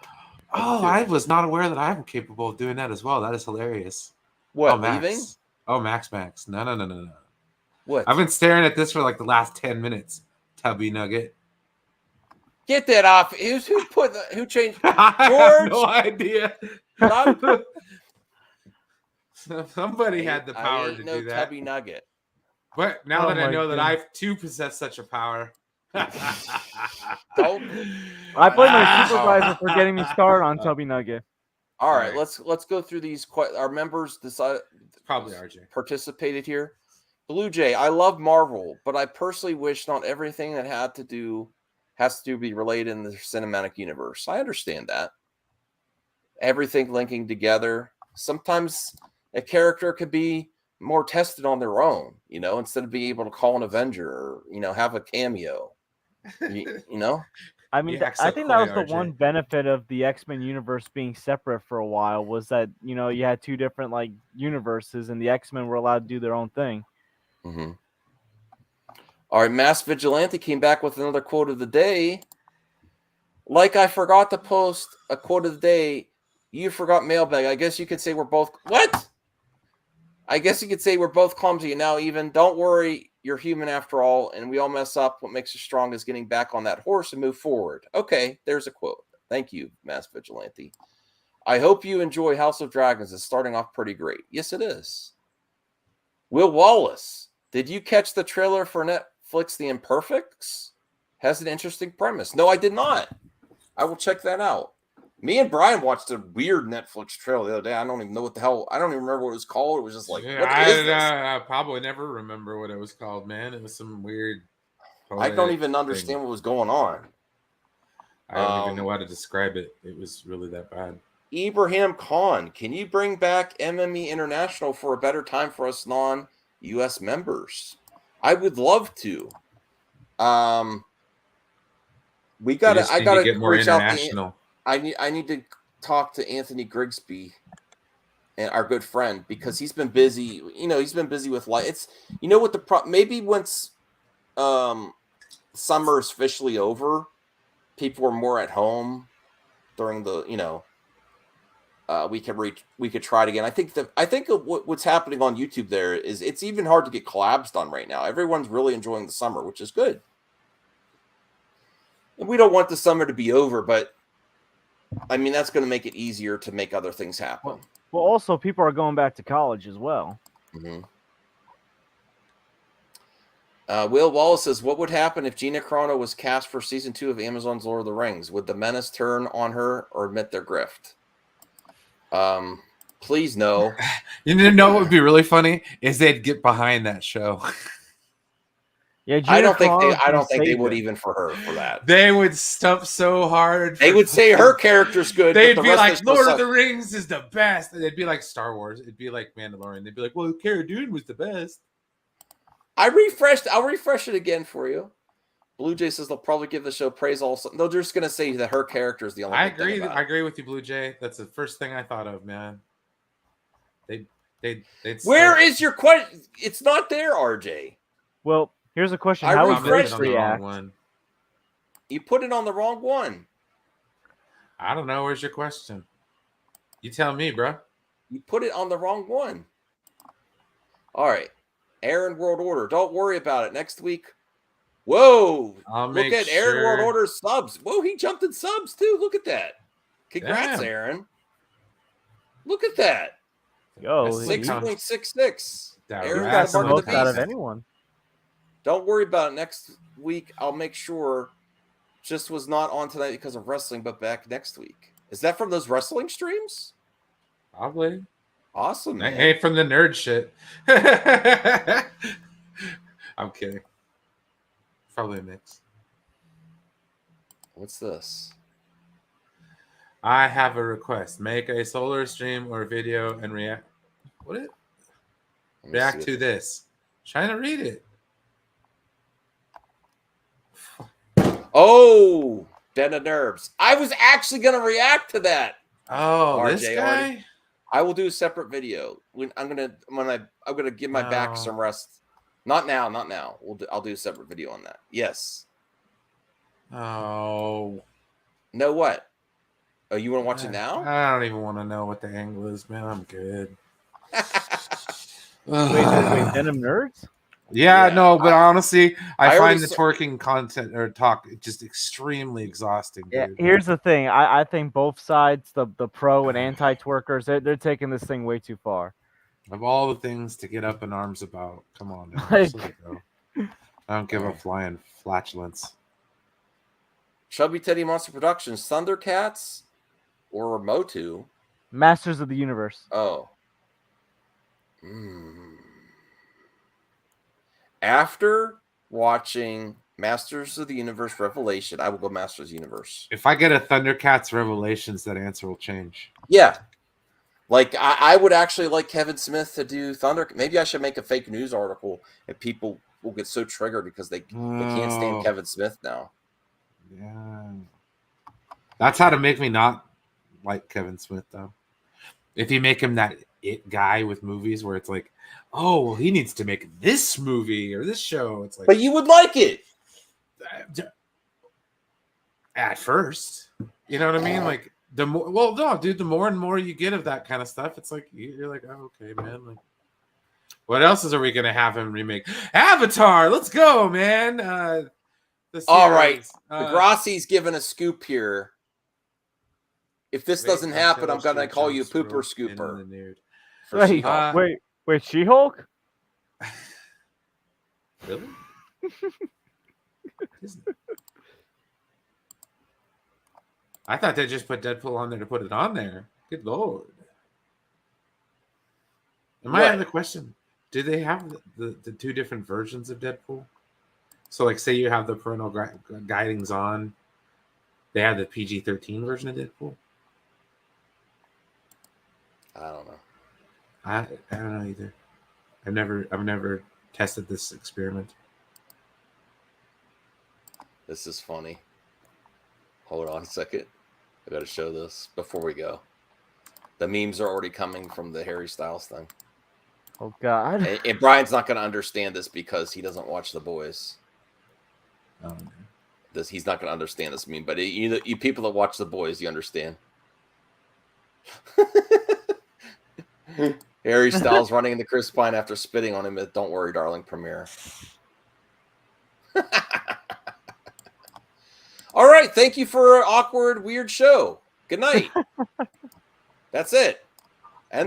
Oh, I was not aware that I'm capable of doing that as well. That is hilarious. What, Oh, Max. leaving? Oh, Max. No. What? I've been staring at this for like the last 10 minutes. Tubby Nugget. Get that off. Who changed? I George? have no idea. Not- Somebody had the power ain't to no do that. Tubby Nugget. But now Oh that I my know that goodness. I too possess such a power. Don't. I blame my supervisor for getting me started on Tubby Nugget. All right, let's go through these. Our members decided probably RJ participated here. Blue Jay, I love Marvel, but I personally wish not everything that has to be related in the cinematic universe. I understand that. Everything linking together. Sometimes a character could be more tested on their own, instead of being able to call an Avenger or, have a cameo. You know? I mean, I think that was the one benefit of the X-Men universe being separate for a while was that, you had two different like universes and the X-Men were allowed to do their own thing. Mm-hmm. All right, Mass Vigilante came back with another quote of the day. Like I forgot to post a quote of the day, you forgot mailbag. I guess you could say we're both... What? I guess you could say we're both clumsy and now even. Don't worry, you're human after all, and we all mess up. What makes us strong is getting back on that horse and move forward. Okay, there's a quote. Thank you, Mass Vigilante. I hope you enjoy House of Dragons. It's starting off pretty great. Yes, it is. Will Wallace, did you catch the trailer for Netflix The Imperfects? Has an interesting premise. No, I did not. I will check that out. Me and Brian watched a weird Netflix trailer the other day. I don't even know what the hell. I don't even remember what it was called. It was just like, what is this? I probably never remember what it was called, man. It was some weird. I don't even understand what was going on. I don't even know how to describe it. It was really that bad. Ibrahim Khan, can you bring back MME International for a better time for us non-US members? I would love to. I gotta get more reach out international. I need to talk to Anthony Grigsby, and our good friend, because he's been busy. He's been busy with life. It's what the maybe once summer is officially over, people are more at home during the we could try it again. I think what's happening on YouTube there is it's even hard to get collabs done right now. Everyone's really enjoying the summer, which is good. And we don't want the summer to be over, but I mean, that's going to make it easier to make other things happen. Well, also, people are going back to college as well. Mm-hmm. Will Wallace says, what would happen if Gina Carano was cast for season 2 of Amazon's Lord of the Rings? Would the Menace turn on her or admit their grift? Please no. You know what would be really funny is they'd get behind that show. Yeah, I don't think they would even for her for that. They would stump so hard. They would say her character's good. They'd but the be rest like, of the Lord show of the Rings is the best. It'd be like Star Wars. It'd be like Mandalorian. They'd be like, well, Cara Dune was the best. I'll refresh it again for you. Blue Jay says they'll probably give the show praise also. They're just going to say that her character is the only I good thing agree. about I agree with you, Blue Jay. That's the first thing I thought of, man. They'd Where is your question? It's not there, RJ. Well, here's a question. I How would refreshed Grace it. react? You put it on the wrong one. I don't know. Where's your question? You tell me, bro. You put it on the wrong one. All right. Aaron World Order. Don't worry about it. Next week. Whoa. Look at Aaron World Order's subs. Whoa, he jumped in subs too. Look at that. Congrats, Damn. Aaron. Look at that. Yo, 6.66. Aaron got the most out of anyone. Don't worry about it. Next week, I'll make sure. Just was not on tonight because of wrestling, but back next week. Is that from those wrestling streams? Probably. Awesome, man. Hey, from the nerd shit. I'm kidding. Probably a mix. What's this? I have a request. Make a solar stream or video and react. React to this. Trying to read it. Oh, Den of Nerves. I was actually going to react to that. Oh, this guy? I will do a separate video. I'm gonna give my back some rest. Not now. I'll do a separate video on that. Yes. Oh. No, what? Oh, you want to watch it now? I don't even want to know what the angle is, man. I'm good. wait, Den of Nerds? Yeah, no, but honestly, I find already the twerking content or talk just extremely exhausting. Yeah, Dude. here's the thing. I think both sides, the pro and anti-twerkers, they're taking this thing way too far. Of all the things to get up in arms about, come on, now. Like- Just let it go. I don't give a flying flatulence. Chubby Teddy Monster Productions, Thundercats, or Motu? Masters of the Universe. Oh. After watching Masters of the Universe Revelation, I will go Masters of the Universe. If I get a Thundercats Revelations, that answer will change. Yeah. Like, I would actually like Kevin Smith to do Thunder. Maybe I should make a fake news article and people will get so triggered because they can't stand Kevin Smith now. Yeah. That's how to make me not like Kevin Smith, though. If you make him that it guy with movies where it's like, oh, well, he needs to make this movie or this show. It's like, but you would like it at first. You know what I mean? Like the more, well, no, dude, the more and more you get of that kind of stuff, it's like you're like, oh, okay, man. Like, what else are we gonna have him remake? Avatar. Let's go, man. All right, Degrassi's giving a scoop here. If this doesn't happen, I'm gonna call you Pooper Scooper. Wait, She-Hulk? Really? I thought they just put Deadpool on there to put it on there. Good lord. And my other question: do they have the two different versions of Deadpool? So, like, say you have the parental guidings on, they have the PG-13 version of Deadpool. I don't know. I don't know either. I've never tested this experiment. This is funny. Hold on a second. I gotta show this before we go. The memes are already coming from the Harry Styles thing. Oh God! And Brian's not gonna understand this because he doesn't watch The Boys. He's not gonna understand this meme, but you people that watch The Boys, you understand. Harry Styles running into Chris Pine after spitting on him at Don't Worry, Darling premiere. All right. Thank you for an awkward, weird show. Good night. That's it.